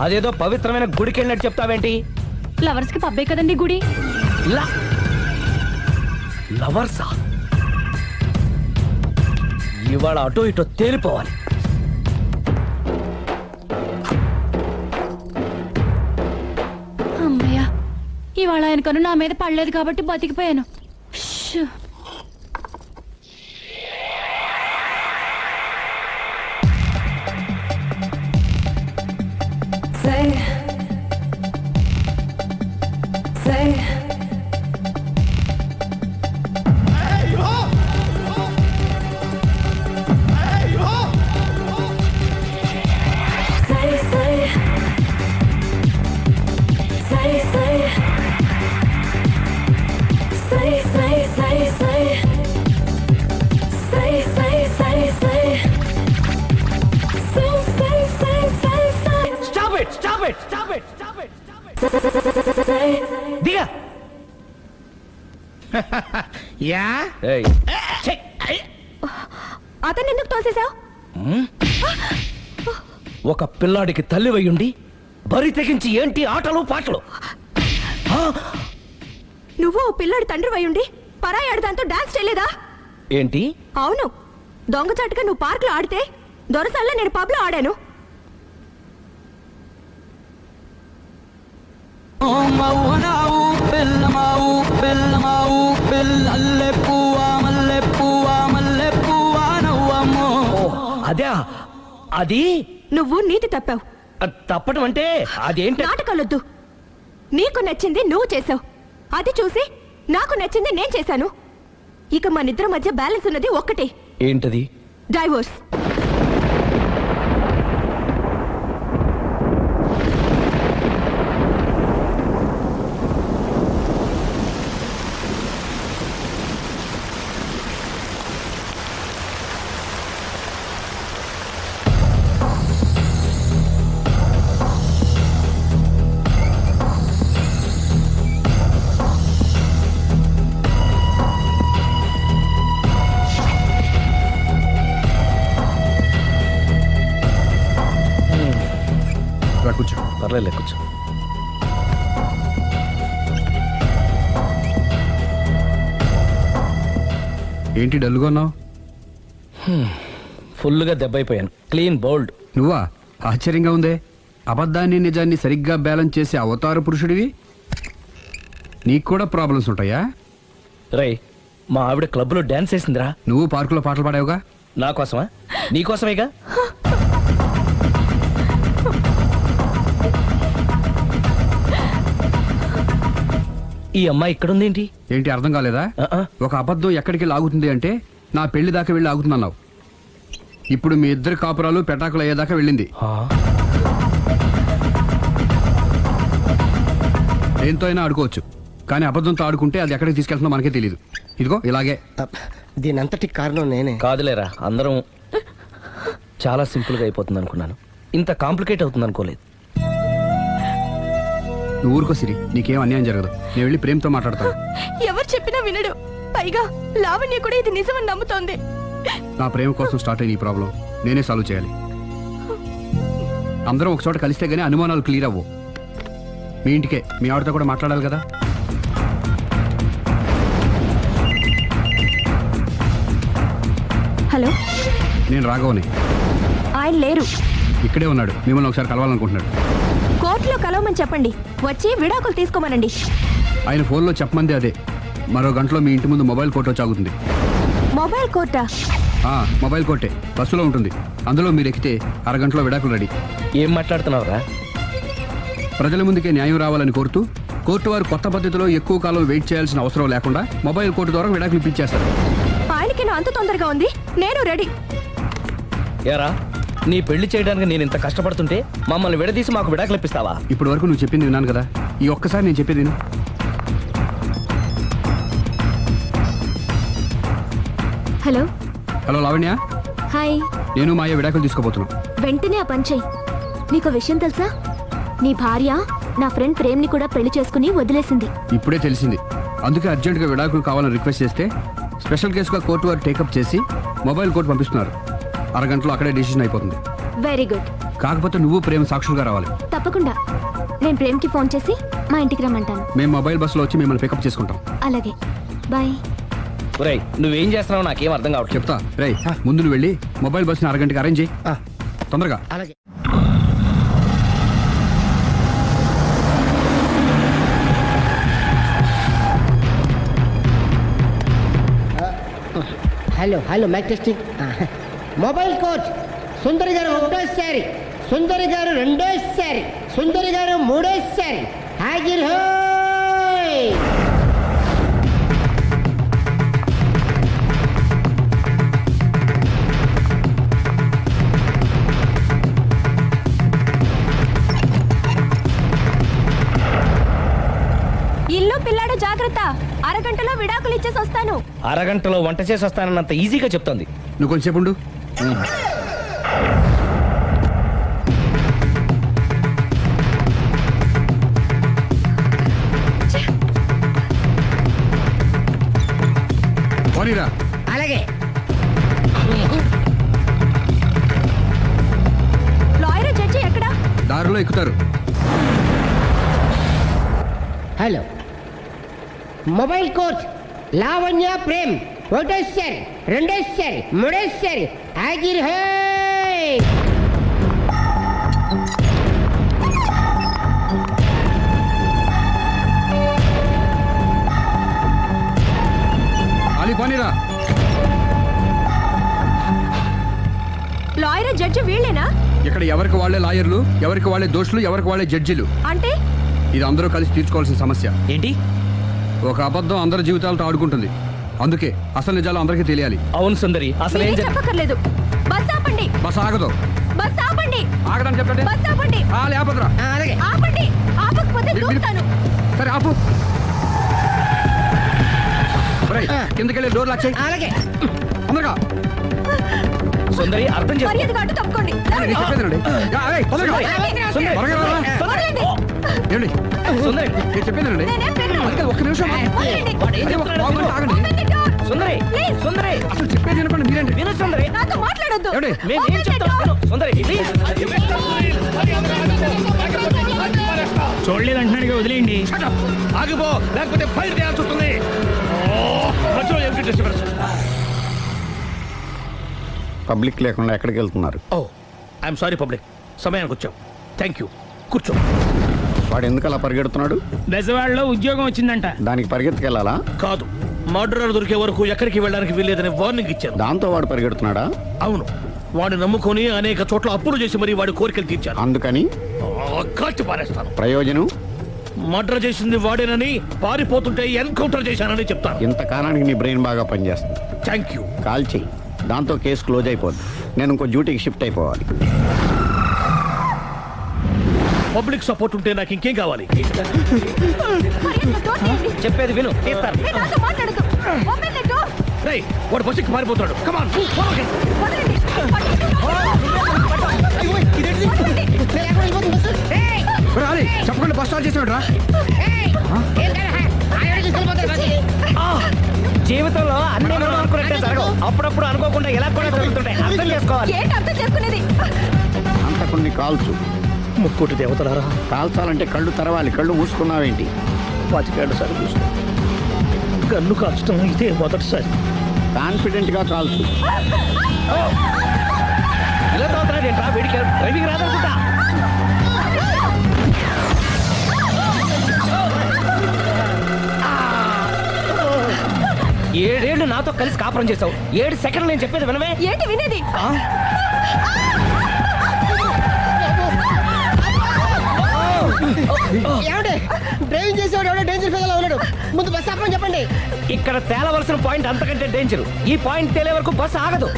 అదేదో పవిత్రమైన గుడికి వెళ్ళినట్టు చెప్తావేంటి? లవర్స్ కి పబ్బే కదండి గుడి. లవర్సా? ఇవాళ అటో ఇటో తేలిపోవాలి. అమ్మయ్య, ఇవాళ ఆయన కను నా మీద పడలేదు కాబట్టి బతికిపోయాను. షూ. దిగా. యా అతను ఎందుకు తోసేశావు? ఒక పిల్లాడికి తల్లివయ్యుండి బరి తెగించి ఏంటి ఆటలు పాటలు? నువ్వు ఓ పిల్లాడి తండ్రి అయ్యుండి పరాయాడు దాంతో డాన్స్ చేయలేదా? ఏంటి? అవును, దొంగచాటుగా నువ్వు పార్క్ లో ఆడితే దొరసల్లా నేను పబ్ లో ఆడాను. అదే అది నువ్వు నీతి తప్పావు. తప్పడం అంటే అదేంటి? నాటకాలొద్దు. నీకు నచ్చింది నువ్వు చేసావు, అది చూసి నాకు నచ్చింది నేను చేశాను. ఇక మన ఇద్దరి మధ్య బ్యాలెన్స్ ఉన్నది ఒక్కటే. ఏంటది? డైవోర్స్. కూర్చో. పర్లేదు, కూర్చో. ఏంటి డల్గా ఉన్నావు? ఫుల్గా దెబ్బైపోయాను. Clean bowled. నువ్వా? ఆశ్చర్యంగా ఉందే. అబద్ధాన్ని నిజాన్ని సరిగ్గా బ్యాలెన్స్ చేసే అవతార పురుషుడివి. నీకు కూడా ప్రాబ్లమ్స్ ఉంటాయా? రై, మా ఆవిడ క్లబ్ లో డాన్స్ వేసిందిరా. నువ్వు పార్కులో పాటలు పాడావుగా. నా కోసమా? నీకోసమేగా. ఈ అమ్మాయి ఇక్కడుందేంటి? ఏంటి అర్థం కాలేదా? ఒక అబద్ధం ఎక్కడికి లాగుతుంది అంటే నా పెళ్లి దాకా వెళ్ళి ఆగుతుందన్నావు. ఇప్పుడు మీ ఇద్దరు కాపురాలు పెటాకులు అయ్యేదాకా వెళ్ళింది. దేంతో అయినా ఆడుకోవచ్చు, కానీ అబద్ధంతో ఆడుకుంటే అది ఎక్కడికి తీసుకెళ్తుందో మనకే తెలియదు. ఇదిగో ఇలాగే. దీని అంతటి కారణం నేనే. కాదులేరా, అందరం చాలా సింపుల్ గా అయిపోతుంది అనుకున్నాను. ఇంత కాంప్లికేట్ అవుతుంది అనుకోలేదు. నువ్వు ఊరుకో సిరి, నీకేం అన్యాయం జరగదు. నేను వెళ్ళి ప్రేమతో మాట్లాడతాను. ఎవరు చెప్పినా వినడు. పైగా లావణ్య కూడా ఇది నిజమని నమ్ముతోంది. నా ప్రేమ కోసం స్టార్ట్ అయిన ఈ ప్రాబ్లం నేనే సాల్వ్ చేయాలి. అందరం ఒక చోట కలిస్తే గానీ అనుమానాలు క్లియర్ అవ్వు. మీ ఇంటికే మీ ఆవిడతో కూడా మాట్లాడాలి కదా. హలో, నేను రాఘవని. ఆయన లేరు. ఇక్కడే ఉన్నాడు. మిమ్మల్ని ఒకసారి కలవాలనుకుంటున్నాడు. కోర్టులో కలవమని చెప్పండి. వచ్చి విడాకులు తీసుకోమనండి. ఆయన ఫోన్లో చెప్పమంది అదే. మరో గంటలో మీ ఇంటి ముందు మొబైల్ కోర్టు వచ్చి ఆగుతుంది. మొబైల్ కోర్టా? మొబైల్ కోర్టే బస్సులో ఉంటుంది. అందులో మీరు ఎక్కితే అరగంటలో విడాకులు రెడీ. ఏం మాట్లాడుతున్నావురా? ప్రజల ముందుకే న్యాయం రావాలని కోరుతూ కోర్టు వారు కొత్త పద్ధతిలో ఎక్కువ కాలం వెయిట్ చేయాల్సిన అవసరం లేకుండా మొబైల్ కోర్టు ద్వారా విడాకులు ఇప్పించేస్తారు. ఆయనకి నా అంత తొందరగా ఉంది. నేను రెడీ. ఏరా, నీ పెళ్లి చేయడానికి నేను ఇంత కష్టపడుతుంటే మమ్మల్ని విడదీసి మాకు విడాకులు ఇప్పిస్తావా? ఇప్పటి వరకు నువ్వు చెప్పింది విన్నాను కదా. ఈ ఒక్కసారి నేను చెప్పేది విను. హలో. హలో లావణ్య. హాయ్. నేను మాయ విడాకులు తీసుకోబోతున్నాను. వెంటనే ఆ పని చెయ్యి. నీకు విషయం తెలుసా? నీ భార్య నా ఫ్రెండ్ ప్రేమ్ని కూడా పెళ్లి చేసుకుని వదిలేసింది. ఇప్పుడే తెలిసింది. అందుకే అర్జెంటుగా విడాకులు కావాలని రిక్వెస్ట్ చేస్తే స్పెషల్ కేసుగా కోర్టు వారు టేకప్ చేసి మొబైల్ కోర్టు పంపిస్తున్నారు. అరగంటలో అక్కడే డిసిషన్ అయిపోతుంది. Very good. కాకపోతే నువ్వు ప్రేమ సాక్షులుగా రావాలి. తప్పకుండా. నేను ప్రేమ్కి ఫోన్ చేసి మా ఇంటికి రమ్మంటాను. మేము మొబైల్ బస్సులో వచ్చి మిమ్మల్ని పికప్ చేసుకుంటాం. అలాగే, బాయ్. రేయ్, నువ్వేం చేస్తున్నావు నాకేం అర్థం కావట్లేదు. చెప్తా. రేయ్, ముందు నువ్వు వెళ్ళి మొబైల్ బస్సుని అరగంటకి అరేంజ్ చేయి. తొందరగా. అలాగే. Hello hello mike testing. Mobile coach Sundari garu ఒకటోసారి, సుందరి గారు రెండోసారి, సుందరి గారు మూడోసారి. హాజిర్ హోయ్. ఇల్లు పిల్లాడు జాగ్రత్త. అరగంటలో విడాకులు ఇచ్చేసి వస్తాను. అరగంటలో వంట చేసి వస్తానన్నంత ఈజీగా చెప్తోంది. నువ్వు కొంచెంసేపు ఉండు. పోనీరా. అలాగే. లాయర్ జడ్జి ఎక్కడా? దారిలో ఎక్కుతారు. Hello mobile coach Lavanya Prem ఒకటోసారి, రెండోసారి, మూడోసారి. హాజిర్ హోయ్. అలీ పోనీరా. లాయర్ జడ్జి వీళ్ళేనా? ఇక్కడ ఎవరికి వాళ్ళే లాయర్లు, ఎవరికి వాళ్ళే దోషులు, ఎవరికి వాళ్ళే జడ్జిలు. అంటే ఇది అందరూ కలిసి తీర్చుకోవాల్సిన సమస్య. ఏంటి? ఒక అబద్ధం అందరి జీవితాలతో ఆడుకుంటుంది. అందుకే అసలు నిజాలు అందరికీ తెలియాలి. అవును సుందరి, అసలు ఏం చెప్పక్కర్లేదు. బస్ ఆపండి. బస్ ఆగదు. బస్ ఆపండి. ఆగడానికి చెప్పండి. బస్ ఆపండి. లేపదురా. ఆపండి. ఆపకపోతే దూకుతాను. సరే ఆపు. కిందకెళ్ళి డోర్ లాక్ చేయి. అలాగే. తొందరగా. సుందరి అర్థం చేసుకో. మర్యాదగా అడ్డు తప్పుకోండి. నేను చెప్పేదేనండి. తొందరగా. త్వరగా రారా. వదలండి. ఏమండి? సుందరి, నేను చెప్పేదేనండి. నేనేం చేయను. అందుకే ఒక్క నిమిషం. వదలండి. అదే ఒక పావుగంట ఆగండి. Open the door. Sundari, Please. సుందరి, అసలు చెప్పేది వినపండి. మీరేంటి? విను సుందరి. నాతో మాట్లాడొద్దు. ఏమండి? మేము ఏం Open the చెప్తాం? door. Sundari, please. చూడలేదు అంటున్నాడుగా, వదిలేయండి. ఆగిపో, లేకపోతే ఫైర్ చేయాల్సి వస్తుంది. మధ్యలో ఏమిటి డిస్టర్బెన్స్? పబ్లిక్ లేకుండా ఎక్కడికి వెళ్తున్నారు? ఓ ఐఎమ్ సారీ పబ్లిక్, సమయానికి వచ్చాం. Thank you. కూర్చో. వాడు ఎందుకు అలా పరిగెడుతున్నాడు? బెజవాడలో ఉద్యోగం వచ్చిందంట. దానికి పరిగెత్తుకెళ్ళాలా? కాదు, మర్డరర్ దొరికే వరకు ఎక్కడికి వెళ్ళడానికి వీల్లేదని వార్నింగ్ ఇచ్చాను. దాంతో వాడు పరిగెడుతున్నాడా? అవును, వాడిని నమ్ముకొని అనేక చోట్ల అప్పులు చేసి మరి వాడి కోరికలు తీర్చాను. అందుకని కాల్చి పారేస్తాను. ప్రయోజనం? మర్డర్ చేసింది వాడేనని, పారిపోతుంటే ఎన్కౌంటర్ చేశానని చెప్తాను. ఇంతకాలానికి నీ బ్రెయిన్ బాగా పనిచేస్తుంది. Thank you. కాల్ చెయ్యి, దాంతో కేసు క్లోజ్ అయిపోద్ది. నేను ఇంకో డ్యూటీకి షిఫ్ట్ అయిపోవాలి. పబ్లిక్ సపోర్ట్ ఉంటే నాకు ఇంకేం కావాలి? చెప్పేది విను, తీస్తాను. నాతో మాట్లాడొద్దు. Open the door. రేయ్, వాడు బస్సుకి పారిపోతాడు. కమాన్. వదలండి. రాలి చెప్పకుండా బస్ స్టార్ట్ చేసాడు రా. జీవితంలో అన్ని మనం అనుకున్నట్టే జరగవు. అప్పుడప్పుడు అనుకోకుండా ఎలా కూడా జరుగుతుంటాయి. అర్థం చేసుకోవాలి. ఏంటి అర్థం చేసుకునేది? అంత కొన్ని కాల్చు. ముక్కోటి దేవతలారా, కాల్చాలంటే కళ్ళు తెరవాలి. కళ్ళు మూసుకున్నావేంటి? 25 సార్లు చూసుకో. గన్ను కాల్చడం ఇదే మొదటిసారి. కాన్ఫిడెంట్ గా కాల్చు. ఇలా తోతున్నాడు ఏంట్రా? వీడికి డ్రైవింగ్ రాదనుకుంటా. ఏడేళ్లు నాతో కలిసి కాపురం చేసావు. 7 సెకండ్లు నేను చెప్పేది వినవే. ఏంటి వినేది? ఏమంటే డ్రైవింగ్ చేసేవాడు ఎవడో డేంజర్ ఫీల్ ఉన్నాడు. ముందు బస్ ఆపమని చెప్పండి. ఇక్కడ తేలవలసిన పాయింట్ అంతకంటే డేంజర్. ఈ పాయింట్ తేలే వరకు బస్సు ఆగదు.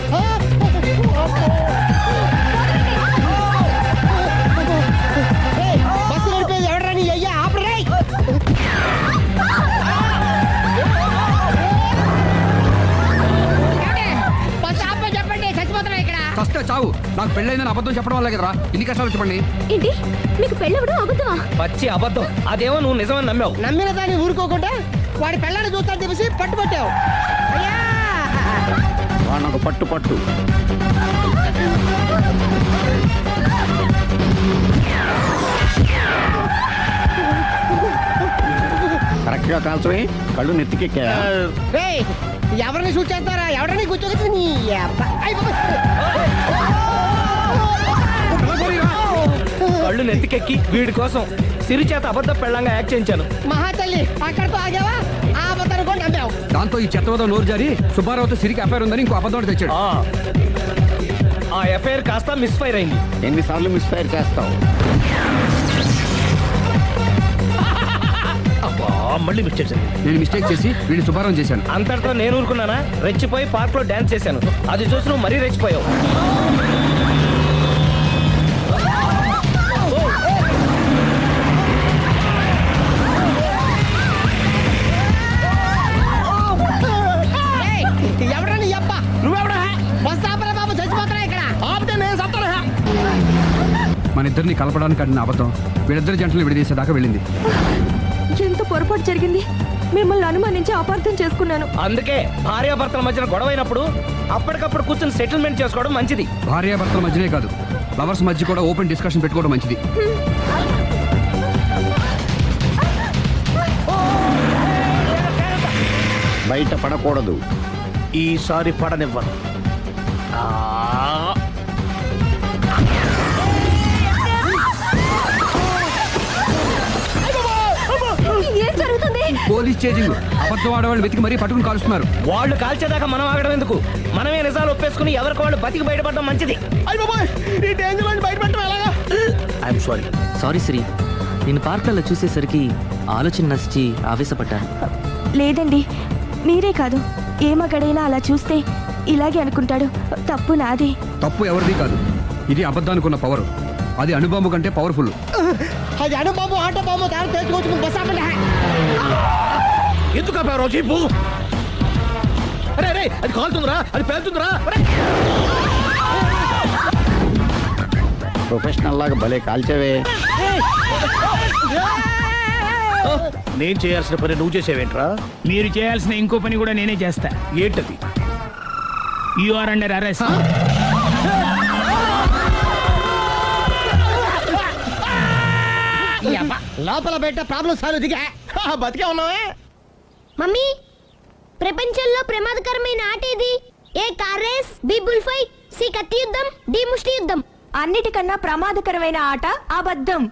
బస్సు నడిపేది ఎవడరాని అయ్యా ఆపరే. బస్సు ఆపమని చెప్పండి. చచ్చిపోతున్నా ఇక్కడ. ఫస్ట్ చావు. నాకు పెళ్ళైందని అబద్ధం చెప్పడం వల్ల కదరా ఇన్ని కష్టాలు చెప్పండి. ఏంటి మీకు పెళ్ళవడం అబద్ధమా? పచ్చి అబద్ధం. అదేమో నువ్వు నిజమని నమ్మావు. నమ్మిన దాన్ని ఊరుకోకుండా వాడి పెళ్ళాన్ని చూస్తాను తెలిసి పట్టుబట్టావు. అయ్యా వాడినొక పట్టు పట్టు. కరెక్ట్ గా కాల్చవే. కళ్ళు నెత్తికెక్కా. రేయ్, ఎవరిని షూట్ చేస్తారా? ఎవరిని కూర్చోగచ్చు నీ అబ్బా. అయ్ బాబోయ్. కళ్ళు నెత్తికెక్కి వీడి కోసం సిరి చేత అబద్ధ పెళ్ళంగా యాక్ట్ చేయించాను. మహాతల్లి అక్కడితో ఆగావా? ఆ అబద్ధాన్ని కూడా నమ్మావు. దాంతో ఈ చెత్తవదో నోరు జారి సుబ్బారావుతో సిరికి అఫైర్ ఉందని ఇంకో అబద్ధం తెచ్చాడు. ఆ ఎఫ్ఐఆర్ కాస్త మిస్ఫైర్ అయింది. ఎన్నిసార్లు మిస్ఫైర్ చేస్తావు? మళ్ళీ మిస్టేక్ జరిగింది. నేను మిస్టేక్ చేసి వీడిని సుబ్బారావు చేశాను. అంతటితో నేను ఊరుకున్నానా? రెచ్చిపోయి పార్క్ లో డాన్స్ చేశాను. అది చూసి నువ్వు మరీ రెచ్చిపోయావు. ఎవడని అబ్బా? నువ్వెవడా? బస్ ఆపరా బాబు, చచ్చిపోతున్నా ఇక్కడ. ఆపితే నేను సత్తాను. మన ఇద్దరిని కలపడానికి ఆడిన అబద్ధం వీళ్ళిద్దరి జంటలు విడదీసేదాకా వెళ్ళింది. ఎంత పొరపాటు జరిగింది. మిమ్మల్ని అనుమానించి అపార్థం చేసుకున్నాను. అందుకే భార్యాభర్తల మధ్యన గొడవైనప్పుడు అప్పటికప్పుడు కూర్చొని సెటిల్మెంట్ చేసుకోవడం మంచిది. భార్యాభర్తల మధ్యనే కాదు, లవర్స్ మధ్య కూడా ఓపెన్ డిస్కషన్ పెట్టుకోవడం మంచిది. బయట పడకూడదు. ఈసారి పడనివ్వను. ఏం జరుగుతుంది? Police chasing. అబద్ధం ఆడవాళ్ళు వెతికి మరీ పట్టుకుని కాలుస్తున్నారు. వాళ్ళు కాల్చేదాకా మనం ఆగడం ఎందుకు? మనమే నిజాలు ఒప్పేసుకుని ఎవరికి వాళ్ళు బతికి బయటపడడం మంచిది. I'm sorry. సారీ శ్రీ, నేను పార్కులలో చూసేసరికి ఆలోచన నచ్చి ఆవేశపడ్డాను. లేదండి, మీరే కాదు, ఏ మగాడైనా అలా చూస్తే ఇలాగే అనుకుంటాడు. తప్పు నాదే. తప్పు ఎవరిది కాదు. ఇది అబద్ధానికి పవర్. అది అణుబాంబు కంటే పవర్ఫుల్. అది అణుబాంబు, ఆటో బాంబు దాని తెచ్చుకోవచ్చు. బస్ ఆపండి. ఎందుకు ఆపారో చెప్పు. అరే అరే, అది కాలుతుందిరా, అది పేలుతుందిరా. ప్రొఫెషనల్ లాగా భలే కాల్చవే. నేను చేయాల్సిన పని నువ్వు చేసేవేంట్రా? మీరు చేయాల్సిన ఇంకో పని కూడా నేనే చేస్తా. ఏంటది? You are under arrest. లోపల బయట ప్రాబ్లం సాల్వ్. దిగా బతికే ఉన్నావే. మమ్మీ, ప్రపంచంలో ప్రమాదకరమైన ఆట ఏది? A car race, B bull fight, C కత్తి యుద్ధం, డి ముష్టి యుద్ధం. అన్నిటికన్నా ప్రమాదకరమైన ఆట అబద్ధం.